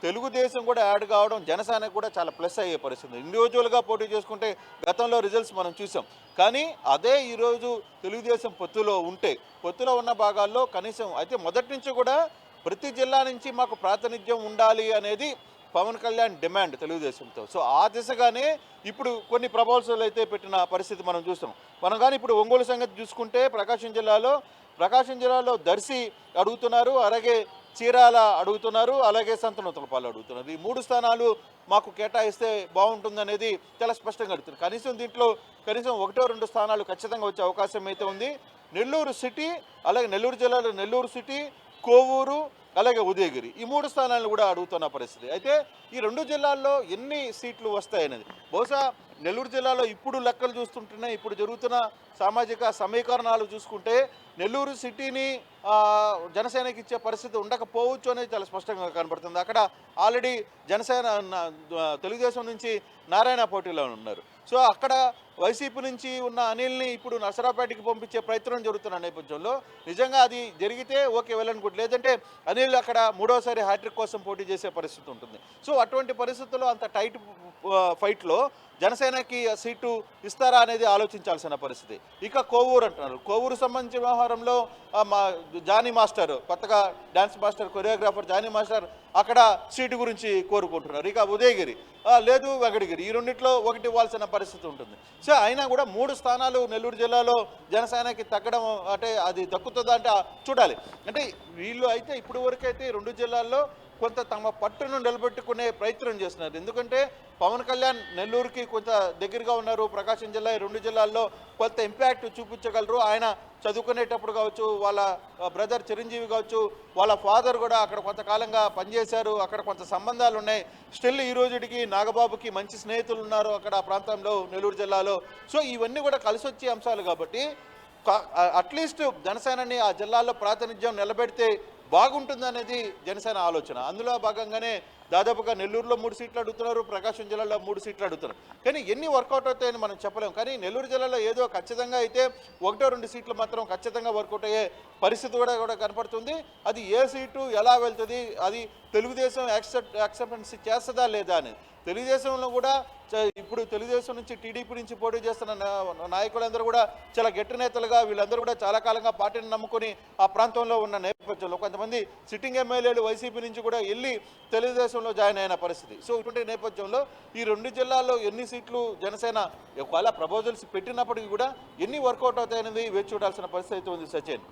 తెలుగుదేశం కూడా యాడ్ కావడం జనసేనకు కూడా చాలా ప్లస్ అయ్యే పరిస్థితి. ఇండివిజువల్గా పోటీ చేసుకుంటే గతంలో రిజల్ట్స్ మనం చూసాం. కానీ అదే ఈరోజు తెలుగుదేశం పొత్తులో ఉన్న భాగాల్లో కనీసం అయితే మొదటి నుంచి కూడా ప్రతి జిల్లా నుంచి మాకు ప్రాతినిధ్యం ఉండాలి అనేది పవన్ కళ్యాణ్ డిమాండ్ తెలుగుదేశంతో. సో ఆ దిశగానే ఇప్పుడు కొన్ని ప్రపోజల్స్ అయితే పెట్టిన పరిస్థితి మనం చూస్తాం. మనం కానీ ఇప్పుడు ఒంగోలు సంగతి చూసుకుంటే ప్రకాశం జిల్లాలో దర్శి అడుగుతున్నారు, అలాగే చీరాల అడుగుతున్నారు, అలాగే సంతనూతలపాలు అడుగుతున్నారు. ఈ 3 స్థానాలు మాకు కేటాయిస్తే బాగుంటుందనేది చాలా స్పష్టంగా అడుగుతుంది. కనీసం 1-2 స్థానాలు ఖచ్చితంగా వచ్చే అవకాశం అయితే ఉంది. నెల్లూరు సిటీ, అలాగే నెల్లూరు జిల్లాలో నెల్లూరు సిటీ, కోవూరు, అలాగే ఉదయగిరి ఈ 3 స్థానాలను కూడా అడుగుతున్న పరిస్థితి. అయితే ఈ 2 జిల్లాల్లో ఎన్ని సీట్లు వస్తాయనేది బహుశా నెల్లూరు జిల్లాలో ఇప్పుడు లెక్కలు చూస్తుంటున్నాయి. ఇప్పుడు జరుగుతున్న సామాజిక సమీకరణాలు చూసుకుంటే నెల్లూరు సిటీని జనసేనకి ఇచ్చే పరిస్థితి ఉండకపోవచ్చు అనేది చాలా స్పష్టంగా కనబడుతుంది. అక్కడ ఆల్రెడీ తెలుగుదేశం నుంచి నారాయణ పోటీలో ఉన్నారు. సో అక్కడ వైసీపీ నుంచి ఉన్న అనిల్ని ఇప్పుడు నర్సరావుపేటకి పంపించే ప్రయత్నం జరుగుతున్న నేపథ్యంలో నిజంగా అది జరిగితే ఓకే వెళ్ళనుకుంటు, లేదంటే అనిల్ అక్కడ 3వసారి హ్యాట్రిక్ కోసం పోటీ చేసే పరిస్థితి ఉంటుంది. సో అటువంటి పరిస్థితుల్లో అంత టైట్ ఫైట్లో జనసేనకి సీటు ఇస్తారా అనేది ఆలోచించాల్సిన పరిస్థితి. ఇక కోవూరు అంటున్నారు. కోవూరు సంబంధించిన వ్యవహారంలో మా జానీ మాస్టర్, కొత్తగా dance master, choreographer Jani master అక్కడ సీటు గురించి కోరుకుంటున్నారు. ఇక ఉదయగిరి లేదు, వెంకటగిరి ఈ రెండిట్లో ఒకటి ఇవ్వాల్సిన పరిస్థితి ఉంటుంది. సో అయినా కూడా 3 స్థానాలు నెల్లూరు జిల్లాలో జనసేనకి తగ్గడం అంటే అది దక్కుతుందా అంటే చూడాలి. అంటే వీళ్ళు అయితే ఇప్పటి వరకు అయితే 2 జిల్లాల్లో కొంత తమ పట్టును నిలబెట్టుకునే ప్రయత్నం చేస్తున్నారు. ఎందుకంటే పవన్ కళ్యాణ్ నెల్లూరుకి కొంత దగ్గరగా ఉన్నారు. ప్రకాశం జిల్లా 2 జిల్లాల్లో కొంత ఇంపాక్ట్ చూపించగలరు. ఆయన చదువుకునేటప్పుడు కావచ్చు, వాళ్ళ బ్రదర్ చిరంజీవి కావచ్చు, వాళ్ళ ఫాదర్ కూడా అక్కడ కొంతకాలంగా పనిచేశారు. అక్కడ కొంత సంబంధాలు ఉన్నాయి. స్టిల్ ఈ రోజుకి నాగబాబుకి మంచి స్నేహితులు ఉన్నారు అక్కడ ఆ ప్రాంతంలో నెల్లూరు జిల్లాలో. సో ఇవన్నీ కూడా కలిసి వచ్చే అంశాలు కాబట్టి అట్లీస్ట్ జనసేనని ఆ జిల్లాలో ప్రాతినిధ్యం నిలబెడితే బాగుంటుందనేది జనసేన ఆలోచన. అందులో భాగంగానే దాదాపుగా నెల్లూరులో 3 సీట్లు అడుగుతున్నారు, ప్రకాశం జిల్లాలో 3 సీట్లు అడుగుతున్నారు. కానీ ఎన్ని వర్కౌట్ అవుతాయని మనం చెప్పలేము. కానీ నెల్లూరు జిల్లాలో ఏదో ఖచ్చితంగా అయితే 1-2 సీట్లు మాత్రం ఖచ్చితంగా వర్కౌట్ అయ్యే పరిస్థితి కూడా కనపడుతుంది. అది ఏ సీటు ఎలా వెళ్తుంది, అది తెలుగుదేశం యాక్సెప్టెన్స్ చేస్తుందా లేదా అనేది. తెలుగుదేశంలో కూడా ఇప్పుడు తెలుగుదేశం నుంచి టీడీపీ నుంచి పోటీ చేస్తున్న నాయకులందరూ కూడా చాలా గట్టి నేతలుగా వీళ్ళందరూ కూడా చాలా కాలంగా పార్టీని నమ్ముకొని ఆ ప్రాంతంలో ఉన్న నేపథ్యంలో కొంతమంది సిట్టింగ్ ఎమ్మెల్యేలు వైసీపీ నుంచి కూడా వెళ్ళి తెలుగుదేశంలో జాయిన్ అయిన పరిస్థితి. సో ఇటువంటి నేపథ్యంలో ఈ 2 జిల్లాల్లో ఎన్ని సీట్లు జనసేన ఒకవేళ ప్రపోజల్స్ పెట్టినప్పటికీ కూడా ఎన్ని వర్కౌట్ అవుతాయనేది వేచి చూడాల్సిన పరిస్థితి ఉంది. సచిన్.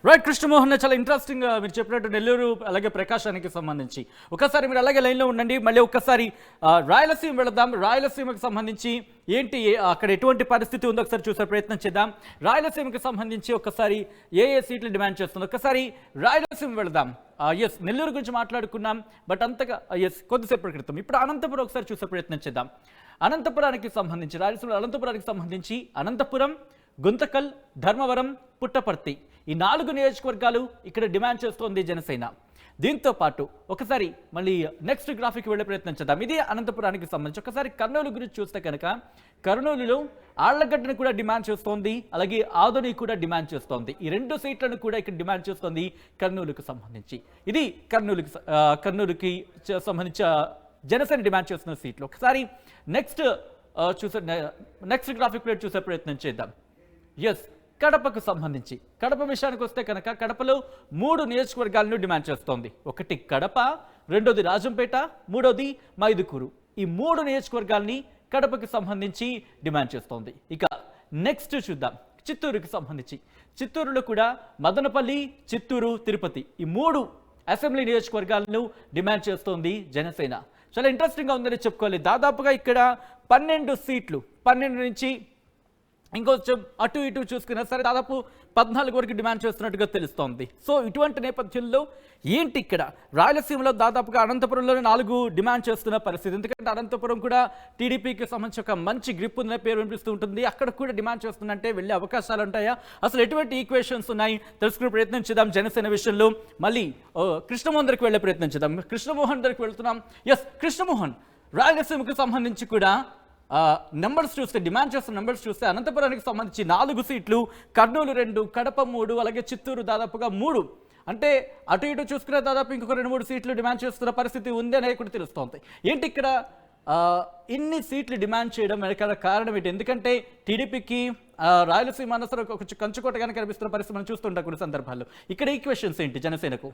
రైట్ కృష్ణమోహన్, చాలా ఇంట్రెస్టింగ్ మీరు చెప్పినట్టు నెల్లూరు అలాగే ప్రకాశానికి సంబంధించి ఒకసారి మీరు అలాగే లైన్లో ఉండండి. మళ్ళీ ఒక్కసారి రాయలసీమ వెళదాం. రాయలసీమకు సంబంధించి ఏంటి అక్కడ ఎటువంటి పరిస్థితి ఉందో ఒకసారి చూసే ప్రయత్నం చేద్దాం. రాయలసీమకు సంబంధించి ఒకసారి ఏ సీట్లు డిమాండ్ చేస్తుందో ఒకసారి రాయలసీమ వెళదాం. ఎస్, నెల్లూరు గురించి మాట్లాడుకున్నాం, బట్ అంతగా ఎస్ కొద్దిసేపటి క్రితం. ఇప్పుడు అనంతపురం ఒకసారి చూసే ప్రయత్నం చేద్దాం. అనంతపురానికి సంబంధించి రాయలసీమ అనంతపురానికి సంబంధించి అనంతపురం, గుంతకల్, ధర్మవరం, పుట్టపర్తి ఈ 4 నియోజకవర్గాలు ఇక్కడ డిమాండ్ చేస్తోంది జనసేన. దీంతో పాటు ఒకసారి మళ్ళీ నెక్స్ట్ గ్రాఫిక్ వెళ్ళే ప్రయత్నం చేద్దాం. ఇది అనంతపురానికి సంబంధించి. ఒకసారి కర్నూలు గురించి చూస్తే కనుక కర్నూలులో ఆళ్లగడ్డను కూడా డిమాండ్ చేస్తోంది, అలాగే ఆదోని కూడా డిమాండ్ చేస్తోంది. ఈ 2 సీట్లను కూడా ఇక్కడ డిమాండ్ చేస్తోంది కర్నూలుకు సంబంధించి. ఇది కర్నూలుకి సంబంధించి జనసేన డిమాండ్ చేస్తున్న సీట్లు. ఒకసారి నెక్స్ట్ గ్రాఫిక్ ప్లేట్ చూసే ప్రయత్నం చేద్దాం. ఎస్, కడపకు సంబంధించి కడప విషయానికి వస్తే కనుక కడపలో 3 నియోజకవర్గాలను డిమాండ్ చేస్తోంది. ఒకటి కడప, రెండోది రాజంపేట, మూడోది మైదుకూరు. ఈ 3 నియోజకవర్గాల్ని కడపకు సంబంధించి డిమాండ్ చేస్తోంది. ఇక నెక్స్ట్ చూద్దాం చిత్తూరుకి సంబంధించి. చిత్తూరులో కూడా మదనపల్లి, చిత్తూరు, తిరుపతి ఈ 3 అసెంబ్లీ నియోజకవర్గాలను డిమాండ్ చేస్తోంది జనసేన. చాలా ఇంట్రెస్టింగ్గా ఉందని చెప్పుకోవాలి. దాదాపుగా ఇక్కడ 12 సీట్లు, 12 నుంచి ఇంకొంచెం అటు ఇటు చూసుకున్నా సరే దాదాపు 14 వరకు డిమాండ్ చేస్తున్నట్టుగా తెలుస్తోంది. సో ఇటువంటి నేపథ్యంలో ఏంటి ఇక్కడ రాయలసీమలో దాదాపుగా అనంతపురంలోనే 4 డిమాండ్ చేస్తున్న పరిస్థితి. ఎందుకంటే అనంతపురం కూడా టీడీపీకి సంబంధించి ఒక మంచి గ్రిప్ ఉందనే పేరు వినిపిస్తూ ఉంటుంది. అక్కడ కూడా డిమాండ్ చేస్తుందంటే వెళ్ళే అవకాశాలు ఉంటాయా, అసలు ఎటువంటి ఈక్వేషన్స్ ఉన్నాయి తెలుసుకునే ప్రయత్నం చేద్దాం. జనసేన విషయంలో మళ్ళీ కృష్ణమోహన్ దగ్గరికి వెళ్ళే ప్రయత్నం చేద్దాం. కృష్ణమోహన్ దగ్గరికి వెళ్తున్నాం. ఎస్ కృష్ణమోహన్, రాయలసీమకు సంబంధించి కూడా నెంబర్స్ చూస్తే డిమాండ్ చేస్తున్న నెంబర్స్ చూస్తే అనంతపురానికి సంబంధించి 4 సీట్లు, కర్నూలు 2, కడప 3, అలాగే చిత్తూరు దాదాపుగా 3. అంటే అటు ఇటు చూసుకునే దాదాపు ఇంకొక 2-3 సీట్లు డిమాండ్ చేస్తున్న పరిస్థితి ఉంది అనేది కూడా తెలుస్తోంది. ఏంటి ఇక్కడ ఇన్ని సీట్లు డిమాండ్ చేయడం వెనకాల కారణం ఏంటి? ఎందుకంటే టీడీపీకి రాయలసీమ అన్నసరి కొంచెం కంచుకోటగానే కనిపిస్తున్న పరిస్థితి మనం చూస్తుంటాం కొన్ని సందర్భాల్లో. ఇక్కడ ఈక్వేషన్స్ ఏంటి జనసేనకు?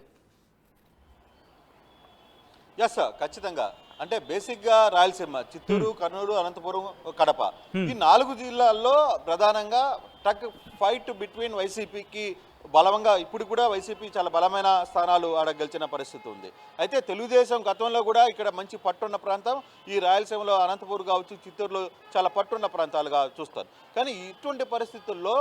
ఎస్ ఖచ్చితంగా. అంటే బేసిక్గా రాయలసీమ చిత్తూరు, కర్నూలు, అనంతపురం, కడప ఈ 4 జిల్లాల్లో ప్రధానంగా టక్ ఫైట్ బిట్వీన్ వైసీపీకి బలంగా ఇప్పుడు కూడా వైసీపీ చాలా బలమైన స్థానాలు ఆడ గెలిచిన పరిస్థితి ఉంది. అయితే తెలుగుదేశం గతంలో కూడా ఇక్కడ మంచి పట్టున్న ప్రాంతం ఈ రాయలసీమలో అనంతపురం కావచ్చు, చిత్తూరులో చాలా పట్టున్న ప్రాంతాలుగా చూస్తారు. కానీ ఇటువంటి పరిస్థితుల్లో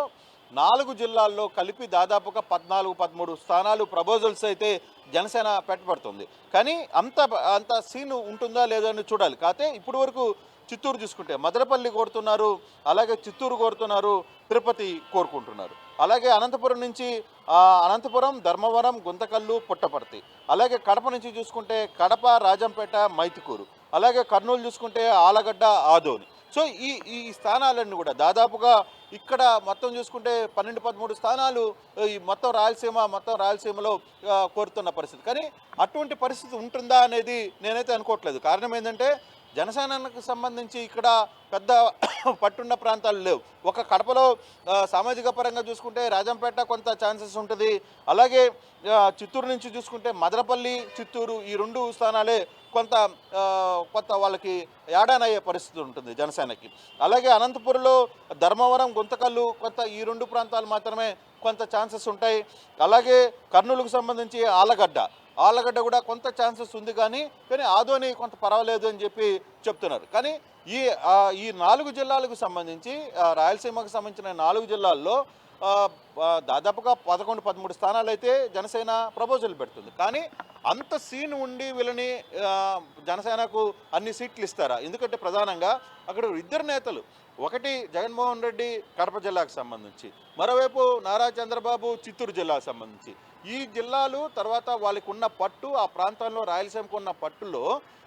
4 జిల్లాల్లో కలిపి దాదాపుగా 14-13 స్థానాలు ప్రపోజల్స్ అయితే జనసేన పెట్టబడుతుంది. కానీ అంత సీన్ ఉంటుందా లేదా అని చూడాలి. కాకపోతే ఇప్పటి వరకు చిత్తూరు చూసుకుంటే మదనపల్లి కోరుతున్నారు, అలాగే చిత్తూరు కోరుతున్నారు, తిరుపతి కోరుకుంటున్నారు. అలాగే అనంతపురం నుంచి అనంతపురం, ధర్మవరం, గుంతకల్లు, పుట్టపర్తి. అలాగే కడప నుంచి చూసుకుంటే కడప, రాజంపేట, మైతుకూరు. అలాగే కర్నూలు చూసుకుంటే ఆలగడ్డ, ఆదోని. సో ఈ స్థానాలన్నీ కూడా దాదాపుగా ఇక్కడ మొత్తం చూసుకుంటే 12-13 స్థానాలు ఈ మొత్తం రాయలసీమలో కోరుతున్న పరిస్థితి. కానీ అటువంటి పరిస్థితి ఉంటుందా అనేది నేనైతే అనుకోవట్లేదు. కారణం ఏంటంటే జనసేనకు సంబంధించి ఇక్కడ పెద్ద పట్టున్న ప్రాంతాలు లేవు. ఒక కడపలో సామాజిక పరంగా చూసుకుంటే రాజంపేట కొంత ఛాన్సెస్ ఉంటుంది. అలాగే చిత్తూరు నుంచి చూసుకుంటే మదనపల్లి, చిత్తూరు ఈ 2 స్థానాలే కొంత వాళ్ళకి యాడానయ్యే పరిస్థితి ఉంటుంది జనసేనకి. అలాగే అనంతపురంలో ధర్మవరం, గుంతకల్లు కొంత ఈ 2 ప్రాంతాలు మాత్రమే కొంత ఛాన్సెస్ ఉంటాయి. అలాగే కర్నూలుకు సంబంధించి ఆలగడ్డ కూడా కొంత ఛాన్సెస్ ఉంది. కానీ ఆదోని కొంత పర్వాలేదు అని చెప్పి చెప్తున్నారు. కానీ ఈ 4 జిల్లాలకు సంబంధించి రాయలసీమకు సంబంధించిన 4 జిల్లాల్లో దాదాపుగా 11-13 స్థానాలు అయితే జనసేన ప్రపోజల్ పెడుతుంది. కానీ అంత సీన్ ఉండి వీళ్ళని జనసేనకు అన్ని సీట్లు ఇస్తారా? ఎందుకంటే ప్రధానంగా అక్కడ 2 నేతలు, ఒకటి జగన్మోహన్ రెడ్డి కడప జిల్లాకు సంబంధించి, మరోవైపు నారా చంద్రబాబు చిత్తూరు జిల్లాకు సంబంధించి. ఈ జిల్లాలు తర్వాత వాళ్ళకు ఉన్న పట్టు, ఆ ప్రాంతంలో రాయలసీమకు ఉన్న పట్టులో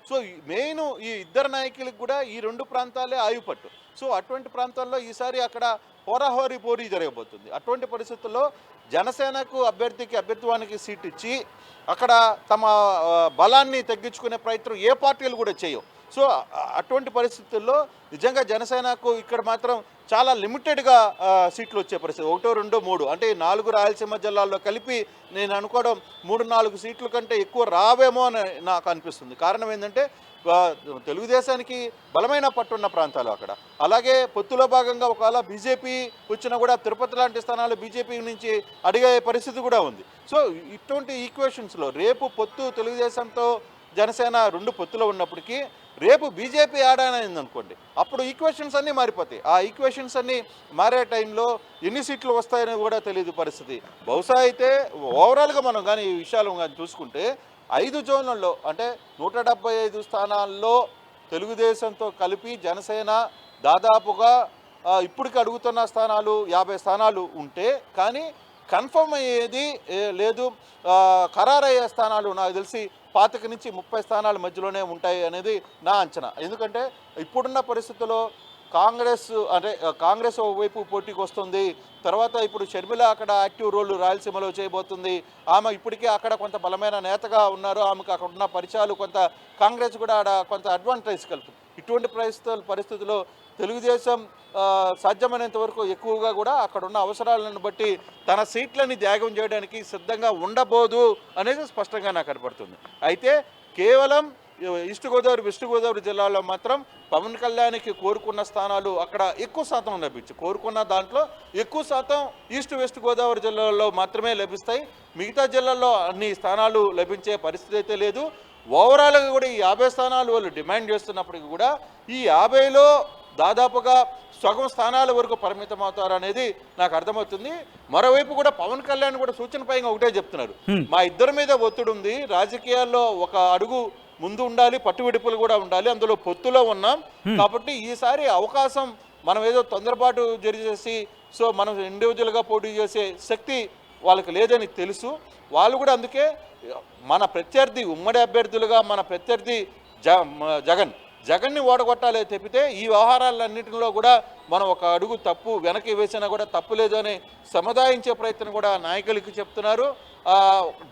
సో మెయిన్ ఈ 2 నాయకులకు కూడా ఈ 2 ప్రాంతాలే ఆయుపట్టు. సో అటువంటి ప్రాంతాల్లో ఈసారి అక్కడ హోరాహోరీ పోరీ జరగబోతుంది. అటువంటి పరిస్థితుల్లో జనసేనకు అభ్యర్థిత్వానికి సీట్ ఇచ్చి అక్కడ తమ బలాన్ని తగ్గించుకునే ప్రయత్నం ఏ పార్టీలు కూడా చేయవు. సో అటువంటి పరిస్థితుల్లో నిజంగా జనసేనకు ఇక్కడ మాత్రం చాలా లిమిటెడ్గా సీట్లు వచ్చే పరిస్థితి. 1, 2, 3 అంటే 4 రాయలసీమ జిల్లాల్లో కలిపి నేను అనుకోవడం 3-4 సీట్ల కంటే ఎక్కువ రావేమో అని నాకు అనిపిస్తుంది. కారణం ఏంటంటే తెలుగుదేశానికి బలమైన పట్టున్న ప్రాంతాలు అక్కడ. అలాగే పొత్తులో భాగంగా ఒకవేళ బీజేపీ వచ్చినా కూడా తిరుపతి లాంటి స్థానాలు బీజేపీ నుంచి అడిగే పరిస్థితి కూడా ఉంది. సో ఇటువంటి ఈక్వేషన్స్లో రేపు పొత్తు తెలుగుదేశంతో జనసేన 2 పొత్తులో ఉన్నప్పటికీ రేపు బీజేపీ ఆడానైంది అనుకోండి, అప్పుడు ఈక్వేషన్స్ అన్నీ మారిపోతాయి. ఆ ఈక్వేషన్స్ అన్నీ మారే టైంలో ఎన్ని సీట్లు వస్తాయని కూడా తెలియదు పరిస్థితి. బహుశా అయితే ఓవరాల్గా మనం కానీ ఈ విషయాలు కానీ చూసుకుంటే 5 జోన్లలో అంటే 175 స్థానాల్లో తెలుగుదేశంతో కలిపి జనసేన దాదాపుగా ఇప్పటికి అడుగుతున్న స్థానాలు 50 స్థానాలు ఉంటే కానీ కన్ఫర్మ్ అయ్యేది లేదు. ఖరారయ్యే స్థానాలు నాకు తెలిసి 25 నుంచి 30 స్థానాల మధ్యలోనే ఉంటాయి అనేది నా అంచనా. ఎందుకంటే ఇప్పుడున్న పరిస్థితుల్లో కాంగ్రెస్ వైపు పోటీకి వస్తుంది. తర్వాత ఇప్పుడు షర్మిల అక్కడ యాక్టివ్ రోల్ రాయలసీమలో చేయబోతుంది. ఆమె ఇప్పటికే అక్కడ కొంత బలమైన నేతగా ఉన్నారు. ఆమెకు అక్కడ ఉన్న పరిచయాలు కొంత కాంగ్రెస్ కూడా ఆడ కొంత అడ్వాంటేజ్ కలుగుతుంది. ఇటువంటి పరిస్థితుల్లో తెలుగుదేశం సాధ్యమైనంత వరకు ఎక్కువగా కూడా అక్కడ ఉన్న అవసరాలను బట్టి తన సీట్లని త్యాగం చేయడానికి సిద్ధంగా ఉండబోదు అనేది స్పష్టంగా నాకు కనపడుతుంది. అయితే కేవలం ఈస్ట్ గోదావరి వెస్ట్ గోదావరి జిల్లాలో మాత్రం పవన్ కళ్యాణ్కి కోరుకున్న స్థానాలు అక్కడ ఎక్కువ శాతం లభించు కోరుకున్న దాంట్లో ఎక్కువ శాతం ఈస్ట్ వెస్ట్ గోదావరి జిల్లాల్లో మాత్రమే లభిస్తాయి. మిగతా జిల్లాల్లో అన్ని స్థానాలు లభించే పరిస్థితి అయితే లేదు. ఓవరాల్గా కూడా ఈ 50 స్థానాలు వాళ్ళు డిమాండ్ చేస్తున్నప్పటికీ కూడా ఈ 50లో దాదాపుగా సగం స్థానాల వరకు పరిమితం అవుతారు అనేది నాకు అర్థమవుతుంది. మరోవైపు కూడా పవన్ కళ్యాణ్ కూడా సూచనపైగా ఒకటే చెప్తున్నారు, మా ఇద్దరి మీద ఒత్తిడి ఉంది, రాజకీయాల్లో ఒక అడుగు ముందు ఉండాలి, పట్టువిడుపులు కూడా ఉండాలి, అందులో పొత్తులో ఉన్నాం కాబట్టి ఈసారి అవకాశం మనం ఏదో తొందరపాటు జరిగేసి సో మనం ఇండివిజువల్గా పోటీ చేసే శక్తి వాళ్ళకి లేదని తెలుసు. వాళ్ళు కూడా అందుకే మన ప్రత్యర్థి ఉమ్మడి అభ్యర్థులుగా మన ప్రత్యర్థి జగన్ని ఓడగొట్టాలి తప్పితే ఈ వ్యవహారాలన్నింటిలో కూడా మనం ఒక అడుగు తప్పు వెనక్కి వేసినా కూడా తప్పు లేదు అని సముదాయించే ప్రయత్నం కూడా నాయకులకి చెప్తున్నారు.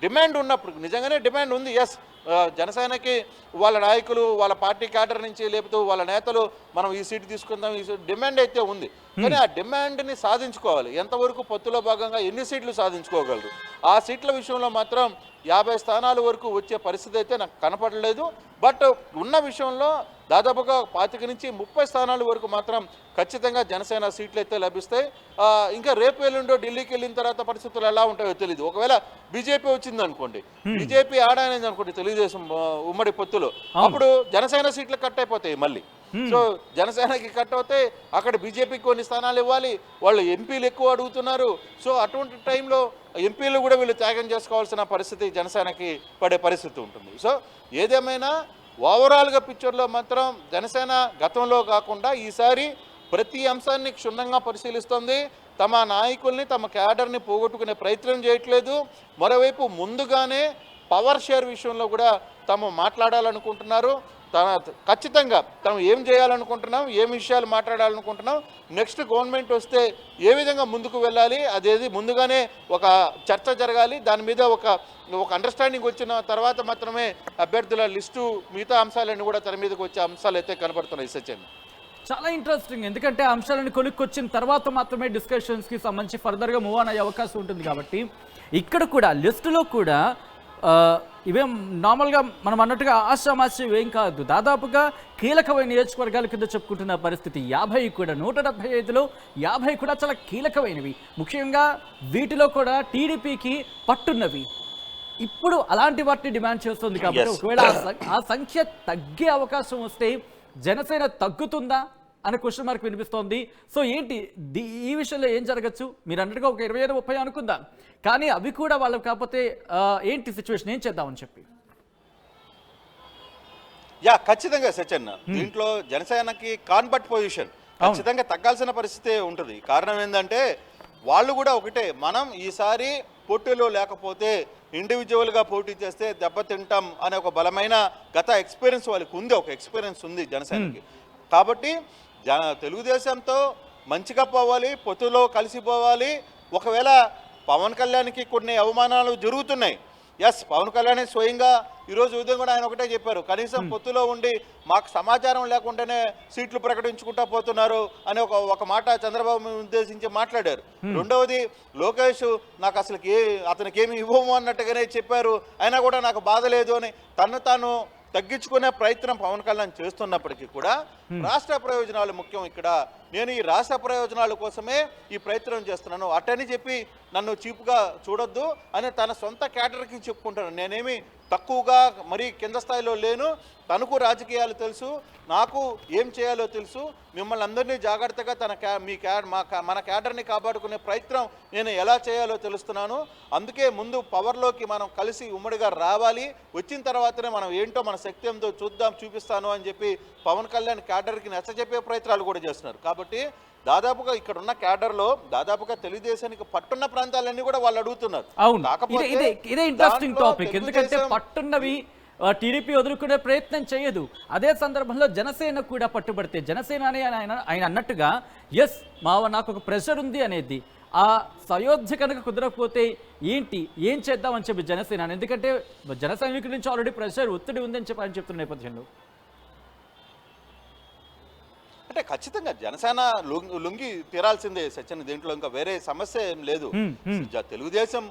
డిమాండ్ ఉన్నప్పుడు నిజంగానే డిమాండ్ ఉంది. ఎస్, జనసేనకి వాళ్ళ నాయకులు వాళ్ళ పార్టీ క్యాడర్ నుంచి లేకపోతే వాళ్ళ నేతలు మనం ఈ సీటు తీసుకుందాం ఈ డిమాండ్ అయితే ఉంది. కానీ ఆ డిమాండ్ని సాధించుకోవాలి. ఎంతవరకు పొత్తులో భాగంగా ఎన్ని సీట్లు సాధించుకోగలరు? ఆ సీట్ల విషయంలో మాత్రం 50 స్థానాల వరకు వచ్చే పరిస్థితి అయితే నాకు కనపడలేదు. బట్ ఉన్న విషయంలో దాదాపుగా 25 నుంచి 30 స్థానాల వరకు మాత్రం ఖచ్చితంగా జనసేన సీట్లు అయితే లభిస్తాయి. ఇంకా రేపు ఎల్లుండో ఢిల్లీకి వెళ్ళిన తర్వాత పరిస్థితులు ఎలా ఉంటాయో తెలియదు. ఒకవేళ బీజేపీ వచ్చింది అనుకోండి, బీజేపీ ఆడనేది అనుకోండి తెలుగుదేశం ఉమ్మడి పొత్తులో, అప్పుడు జనసేన సీట్లు కట్ అయిపోతాయి మళ్ళీ. సో జనసేనకి కట్ అవుతే అక్కడ బీజేపీకి కొన్ని స్థానాలు ఇవ్వాలి, వాళ్ళు ఎంపీలు ఎక్కువ అడుగుతున్నారు. సో అటువంటి టైంలో ఎంపీలు కూడా వీళ్ళు త్యాగం చేసుకోవాల్సిన పరిస్థితి జనసేనకి పడే పరిస్థితి ఉంటుంది. సో ఏదేమైనా ఓవరాల్గా పిక్చర్లో మాత్రం జనసేన గతంలో కాకుండా ఈసారి ప్రతి అంశాన్ని క్షుణ్ణంగా పరిశీలిస్తుంది. తమ నాయకుల్ని తమ క్యాడర్ని పోగొట్టుకునే ప్రయత్నం చేయట్లేదు. మరోవైపు ముందుగానే పవర్ షేర్ విషయంలో కూడా తాము మాట్లాడాలనుకుంటున్నారు. ఖచ్చితంగా తాము ఏం చేయాలనుకుంటున్నాం, ఏం విషయాలు మాట్లాడాలనుకుంటున్నాం, నెక్స్ట్ గవర్నమెంట్ వస్తే ఏ విధంగా ముందుకు వెళ్ళాలి అదేది ముందుగానే ఒక చర్చ జరగాలి. దాని మీద ఒక అండర్స్టాండింగ్ వచ్చిన తర్వాత మాత్రమే అభ్యర్థుల లిస్టు మిగతా అంశాలన్నీ కూడా తెర మీదకి వచ్చే అంశాలు అయితే కనబడుతున్నాయి. సచిన్, చాలా ఇంట్రెస్టింగ్, ఎందుకంటే అంశాలను కొనుక్కొచ్చిన తర్వాత మాత్రమే డిస్కషన్స్కి సంబంధించి ఫర్దర్గా మూవ్ ఆన్ అయ్యే అవకాశం ఉంటుంది. కాబట్టి ఇక్కడ కూడా లిస్టులో కూడా ఇవేం నార్మల్గా మనం అన్నట్టుగా ఆశామాస్యం ఏం కాదు. దాదాపుగా కీలకమైన నియోజకవర్గాల కింద చెప్పుకుంటున్న పరిస్థితి 50 కూడా 175లో 50 కూడా చాలా కీలకమైనవి. ముఖ్యంగా వీటిలో కూడా టీడీపీకి పట్టున్నవి. ఇప్పుడు అలాంటి వాటిని డిమాండ్ చేస్తుంది. కాబట్టి ఒకవేళ ఆ సంఖ్య తగ్గే అవకాశం వస్తే జనసేన తగ్గుతుందా అనే క్వశ్చన్ మార్క్ వినిపిస్తోంది. సో ఏంటి ఈ విషయంలో ఏం జరగచ్చు? మీరు అన్నట్టుగా ఒక 25-30 అనుకుందాం, కానీ అవి కూడా వాళ్ళకి కాకపోతే ఏంటి సిచ్యువేషన్, ఏం చేద్దామని చెప్పి? ఖచ్చితంగా సచిన్, దీంట్లో జనసేనకి కాన్బట్ పొజిషన్ ఖచ్చితంగా తగ్గాల్సిన పరిస్థితి ఉంటుంది. కారణం ఏంటంటే వాళ్ళు కూడా ఒకటే, మనం ఈసారి పోటీలో లేకపోతే ఇండివిజువల్గా పోటీ చేస్తే దెబ్బతింటాం అనే ఒక బలమైన గత ఎక్స్పీరియన్స్ వాళ్ళకి ఉంది. ఒక ఎక్స్పీరియన్స్ ఉంది జనసేనకి. కాబట్టి తెలుగుదేశంతో మంచిగా పోవాలి, పొత్తులో కలిసిపోవాలి. ఒకవేళ పవన్ కళ్యాణ్కి కొన్ని అవమానాలు జరుగుతున్నాయి. ఎస్, పవన్ కళ్యాణ్ స్వయంగా ఈరోజు ఉదయం కూడా ఆయన ఒకటే చెప్పారు, కనీసం పొత్తులో ఉండి మాకు సమాచారం లేకుండానే సీట్లు ప్రకటించుకుంటా పోతున్నారు అనే ఒక మాట చంద్రబాబు ఉద్దేశించి మాట్లాడారు. రెండవది లోకేష్ నాకు అసలు అతనికి ఏమి ఇవ్వము అన్నట్టుగానే చెప్పారు, అయినా కూడా నాకు బాధ లేదు అని తాను తగ్గించుకునే ప్రయత్నం పవన్ కళ్యాణ్ చేస్తున్నప్పటికీ కూడా రాష్ట్ర ప్రయోజనాలు ముఖ్యం ఇక్కడ. నేను ఈ రాష్ట్ర ప్రయోజనాల కోసమే ఈ ప్రయత్నం చేస్తున్నాను, అటని చెప్పి నన్ను చీప్గా చూడొద్దు అని తన సొంత క్యాడర్కి చెప్పుకుంటాను. నేనేమి తక్కువగా మరీ కింద స్థాయిలో లేను, తనకు రాజకీయాలు తెలుసు, నాకు ఏం చేయాలో తెలుసు, మిమ్మల్ని అందరినీ జాగ్రత్తగా మన క్యాడర్ని కాపాడుకునే ప్రయత్నం నేను ఎలా చేయాలో తెలుస్తున్నాను. అందుకే ముందు పవర్లోకి మనం కలిసి ఉమ్మడిగా రావాలి, వచ్చిన తర్వాతనే మనం ఏంటో మన శక్తి ఎంతో చూపిస్తాను అని చెప్పి పవన్ కళ్యాణ్ క్యాడర్కి నచ్చజెప్పే ప్రయత్నాలు కూడా చేస్తున్నారు. కాబట్టి దాదాపుగా ఇక్కడ ఉన్న క్యాడర్లో దాదాపుగా తెలుగుదేశానికి పట్టున్న ప్రాంతాలన్నీ కూడా వాళ్ళు అడుగుతున్నారు. అవును, ఇదే ఇంట్రెస్టింగ్ టాపిక్. ఎందుకంటే పట్టున్నవి టీడీపీ వదులుకునే ప్రయత్నం చేయదు. అదే సందర్భంలో జనసేన కూడా పట్టుబడితే, జనసేన అనే ఆయన అన్నట్టుగా ఎస్ నాకు ఒక ప్రెషర్ ఉంది అనేది, ఆ సయోధ్య కనుక కుదరకపోతే ఏం చేద్దామని చెప్పి జనసేన, ఎందుకంటే జన సైనికుల నుంచి ఆల్రెడీ ప్రెషర్ ఒత్తిడి ఉందని చెప్పి ఆయన చెప్తున్న నేపథ్యంలో అంటే ఖచ్చితంగా జనసేన లొంగి తీరాల్సిందే సత్యన్, దీంట్లో ఇంకా వేరే సమస్య ఏం లేదు. తెలుగుదేశం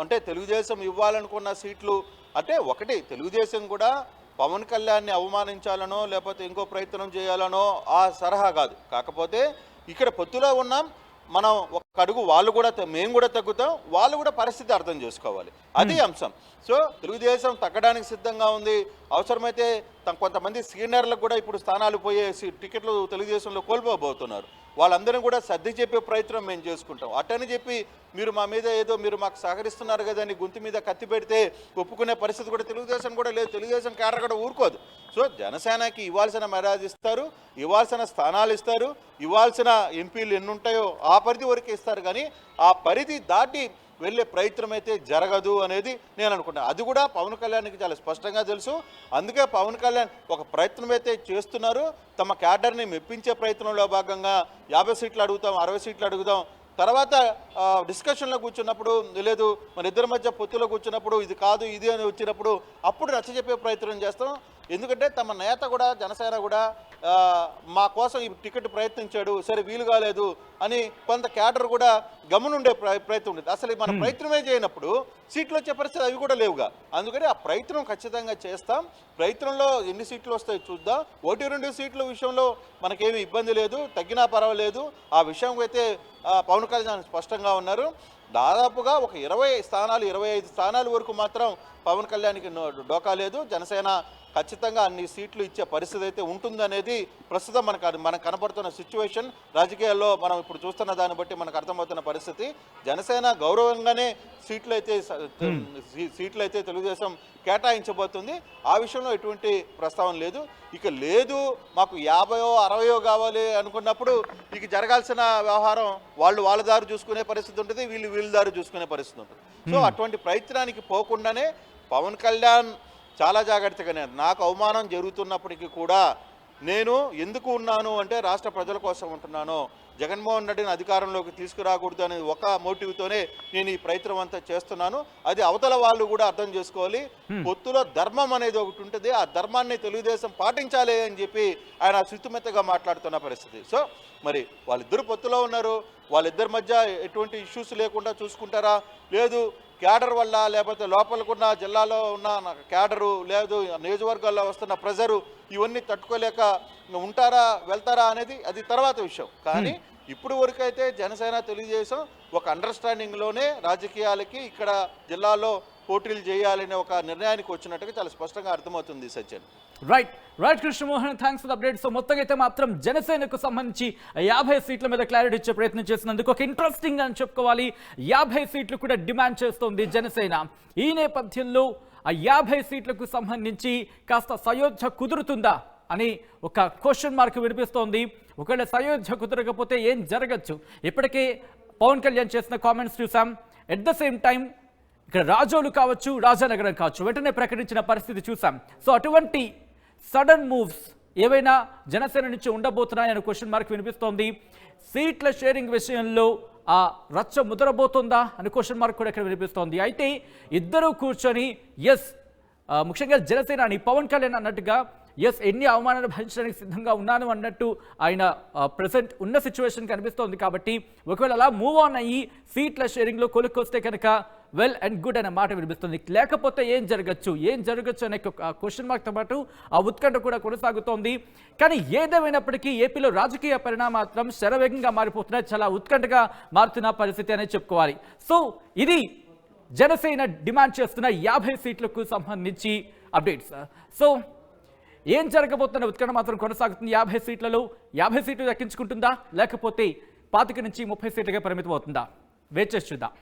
అంటే తెలుగుదేశం ఇవ్వాలనుకున్న సీట్లు అంటే ఒకటి, తెలుగుదేశం కూడా పవన్ కళ్యాణ్ని అవమానించాలనో లేకపోతే ఇంకో ప్రయత్నం చేయాలనో ఆ సరహా కాదు. కాకపోతే ఇక్కడ పొత్తులో ఉన్నాం మనం, ఒక అడుగు వాళ్ళు కూడా మేము కూడా తగ్గుతాం, వాళ్ళు కూడా పరిస్థితి అర్థం చేసుకోవాలి, అది అంశం. సో తెలుగుదేశం తగ్గడానికి సిద్ధంగా ఉంది. అవసరమైతే కొంతమంది సీనియర్లకు కూడా ఇప్పుడు స్థానాలు పోయే టికెట్లు తెలుగుదేశంలో కోల్పోబోతున్నారు. వాళ్ళందరినీ కూడా సర్ది చెప్పే ప్రయత్నం మేము చేసుకుంటాం. అట్టని చెప్పి మీరు మా మీద ఏదో మీరు మాకు సహకరిస్తున్నారు కదా అని గొంతు మీద కత్తి పెడితే ఒప్పుకునే పరిస్థితి కూడా తెలుగుదేశం కూడా లేదు. తెలుగుదేశం క్యాడర్ కూడా ఊరుకోదు. సో జనసేనకి ఇవ్వాల్సిన మర్యాద ఇస్తారు, ఇవ్వాల్సిన స్థానాలు ఇస్తారు, ఇవ్వాల్సిన ఎంపీలు ఎన్ని ఉంటాయో ఆ పరిధి వరకు ఇస్తారు. కానీ ఆ పరిధి దాటి వెళ్ళే ప్రయత్నం అయితే జరగదు అనేది నేను అనుకుంటాను. అది కూడా పవన్ కళ్యాణ్కి చాలా స్పష్టంగా తెలుసు. అందుకే పవన్ కళ్యాణ్ ఒక ప్రయత్నం అయితే చేస్తున్నారు. తమ క్యాడర్ని మెప్పించే ప్రయత్నంలో భాగంగా 50 సీట్లు అడుగుతాం, 60 సీట్లు అడుగుతాం, తర్వాత డిస్కషన్లో కూర్చున్నప్పుడు లేదు మన ఇద్దరి మధ్య పొత్తులో కూర్చున్నప్పుడు ఇది కాదు ఇది అని వచ్చినప్పుడు అప్పుడు నచ్చజెప్పే ప్రయత్నం చేస్తాం. ఎందుకంటే తమ నేత కూడా జనసేన కూడా మా కోసం ఈ టికెట్ ప్రయత్నించాడు, సరే వీలు కాలేదు అని కొంత క్యాడర్ కూడా గమనుండే ప్రయత్నం ఉండేది. అసలు మన ప్రయత్నమే చేయనప్పుడు సీట్లు వచ్చే పరిస్థితి అవి కూడా లేవుగా. అందుకని ఆ ప్రయత్నం ఖచ్చితంగా చేస్తాం. ప్రయత్నంలో ఎన్ని సీట్లు వస్తాయో చూద్దాం. 1-2 సీట్ల విషయంలో మనకేమీ ఇబ్బంది లేదు, తగ్గినా పర్వాలేదు. ఆ విషయం అయితే పవన్ కళ్యాణ్ స్పష్టంగా ఉన్నారు. దాదాపుగా ఒక 20 స్థానాలు 25 స్థానాల వరకు మాత్రం పవన్ కళ్యాణ్కి డోకా లేదు. జనసేన ఖచ్చితంగా అన్ని సీట్లు ఇచ్చే పరిస్థితి అయితే ఉంటుందనేది ప్రస్తుతం మనకు కనపడుతున్న సిచ్యువేషన్. రాజకీయాల్లో మనం ఇప్పుడు చూస్తున్న దాన్ని బట్టి మనకు అర్థమవుతున్న పరిస్థితి. జనసేన గౌరవంగానే సీట్లు అయితే తెలుగుదేశం కేటాయించబోతుంది. ఆ విషయంలో ఎటువంటి ప్రస్తావన లేదు. ఇక లేదు మాకు 50 60 కావాలి అనుకున్నప్పుడు ఇక జరగాల్సిన వ్యవహారం వాళ్ళ దారి చూసుకునే పరిస్థితి ఉంటుంది, వీళ్ళ దారి చూసుకునే పరిస్థితి ఉంటుంది. సో అటువంటి ప్రయత్నానికి పోకుండానే పవన్ కళ్యాణ్ చాలా జాగ్రత్తగానే, నాకు అవమానం జరుగుతున్నప్పటికీ కూడా నేను ఎందుకు ఉన్నాను అంటే రాష్ట్ర ప్రజల కోసం ఉంటున్నాను, జగన్మోహన్ రెడ్డిని అధికారంలోకి తీసుకురాకూడదు అనే ఒక మోటివ్తోనే నేను ఈ ప్రయత్నం అంతా చేస్తున్నాను. అది అవతల వాళ్ళు కూడా అర్థం చేసుకోవాలి. పొత్తులో ధర్మం అనేది ఒకటి ఉంటుంది, ఆ ధర్మాన్ని తెలుగుదేశం పాటించాలి అని చెప్పి ఆయన శుతిమెత్తగా మాట్లాడుతున్న పరిస్థితి. సో మరి వాళ్ళిద్దరు పొత్తులో ఉన్నారు, వాళ్ళిద్దరి మధ్య ఎటువంటి ఇష్యూస్ లేకుండా చూసుకుంటారా, లేదు క్యాడర్ వల్ల లేకపోతే లోపలకున్న జిల్లాలో ఉన్న క్యాడరు లేదు నియోజకవర్గాల్లో వస్తున్న ప్రెజరు ఇవన్నీ తట్టుకోలేక ఉంటారా వెళ్తారా అనేది అది తర్వాత విషయం. కానీ ఇప్పుడు వరకు అయితే జనసేన తెలుగుదేశం ఒక అండర్స్టాండింగ్లోనే రాజకీయాలకి ఇక్కడ జిల్లాలో పోటీలు చేయాలనే ఒక నిర్ణయానికి వచ్చినట్టుగా చాలా స్పష్టంగా అర్థమవుతుంది Sathyan. Right Krishnamohan, thanks for the update. So మొత్తంగా అయితే మాత్రం జనసేనకు సంబంధించి 50 సీట్ల మీద క్లారిటీ ఇచ్చే ప్రయత్నం చేసినందుకు ఒక ఇంట్రెస్టింగ్ అని చెప్పుకోవాలి. 50 సీట్లు కూడా డిమాండ్ చేస్తోంది జనసేన. ఈ నేపథ్యంలో ఆ 50 సీట్లకు సంబంధించి కాస్త సయోధ్య కుదురుతుందా అని ఒక క్వశ్చన్ మార్క్ వినిపిస్తోంది. ఒకవేళ సయోధ్య కుదరకపోతే ఏం జరగచ్చు? ఇప్పటికే పవన్ కళ్యాణ్ చేసిన కామెంట్స్ చూసాం. ఎట్ ద సేమ్ టైం ఇక్కడ రాజోలు కావచ్చు, రాజానగరం కావచ్చు వెంటనే ప్రకటించిన పరిస్థితి చూసాం. సో అటువంటి సడన్ మూవ్స్ ఏవైనా జనసేన నుంచి ఉండబోతున్నాయని క్వశ్చన్ మార్క్ వినిపిస్తోంది. సీట్ల షేరింగ్ విషయంలో ఆ రచ్చ ముదరబోతుందా అని క్వశ్చన్ మార్క్ కూడా ఇక్కడ వినిపిస్తోంది. అయితే ఇద్దరు కూర్చొని ముఖ్యంగా జనసేన అని పవన్ కళ్యాణ్ అన్నట్టుగా ఎస్ ఎన్ని అవమానాలు భరించడానికి సిద్ధంగా ఉన్నాను అన్నట్టు ఆయన ప్రెసెంట్ ఉన్న సిచ్యువేషన్ కనిపిస్తోంది. కాబట్టి ఒకవేళ అలా మూవ్ ఆన్ అయ్యి సీట్ల షేరింగ్లో కొలుక్కొస్తే కనుక వెల్ అండ్ గుడ్ అనే మాట వినిపిస్తుంది. లేకపోతే ఏం జరగచ్చు అనే క్వశ్చన్ మార్క్తో పాటు ఆ ఉత్కంఠ కూడా కొనసాగుతోంది. కానీ ఏదేమైనప్పటికీ ఏపీలో రాజకీయ పరిణామాత్రం శరవేగంగా మారిపోతున్నాయి, చాలా ఉత్కంఠగా మారుతున్న పరిస్థితి అనేది చెప్పుకోవాలి. సో ఇది జనసేన డిమాండ్ చేస్తున్న 50 సీట్లకు సంబంధించి అప్డేట్స్. సో ఏం జరగబోతున్న ఉత్కంఠ మాత్రం కొనసాగుతుంది. 50 సీట్లలో 50 సీట్లు దక్కించుకుంటుందా, లేకపోతే 25 నుంచి 30 సీట్లుగా పరిమితం అవుతుందా? వేచి చూద్దాం.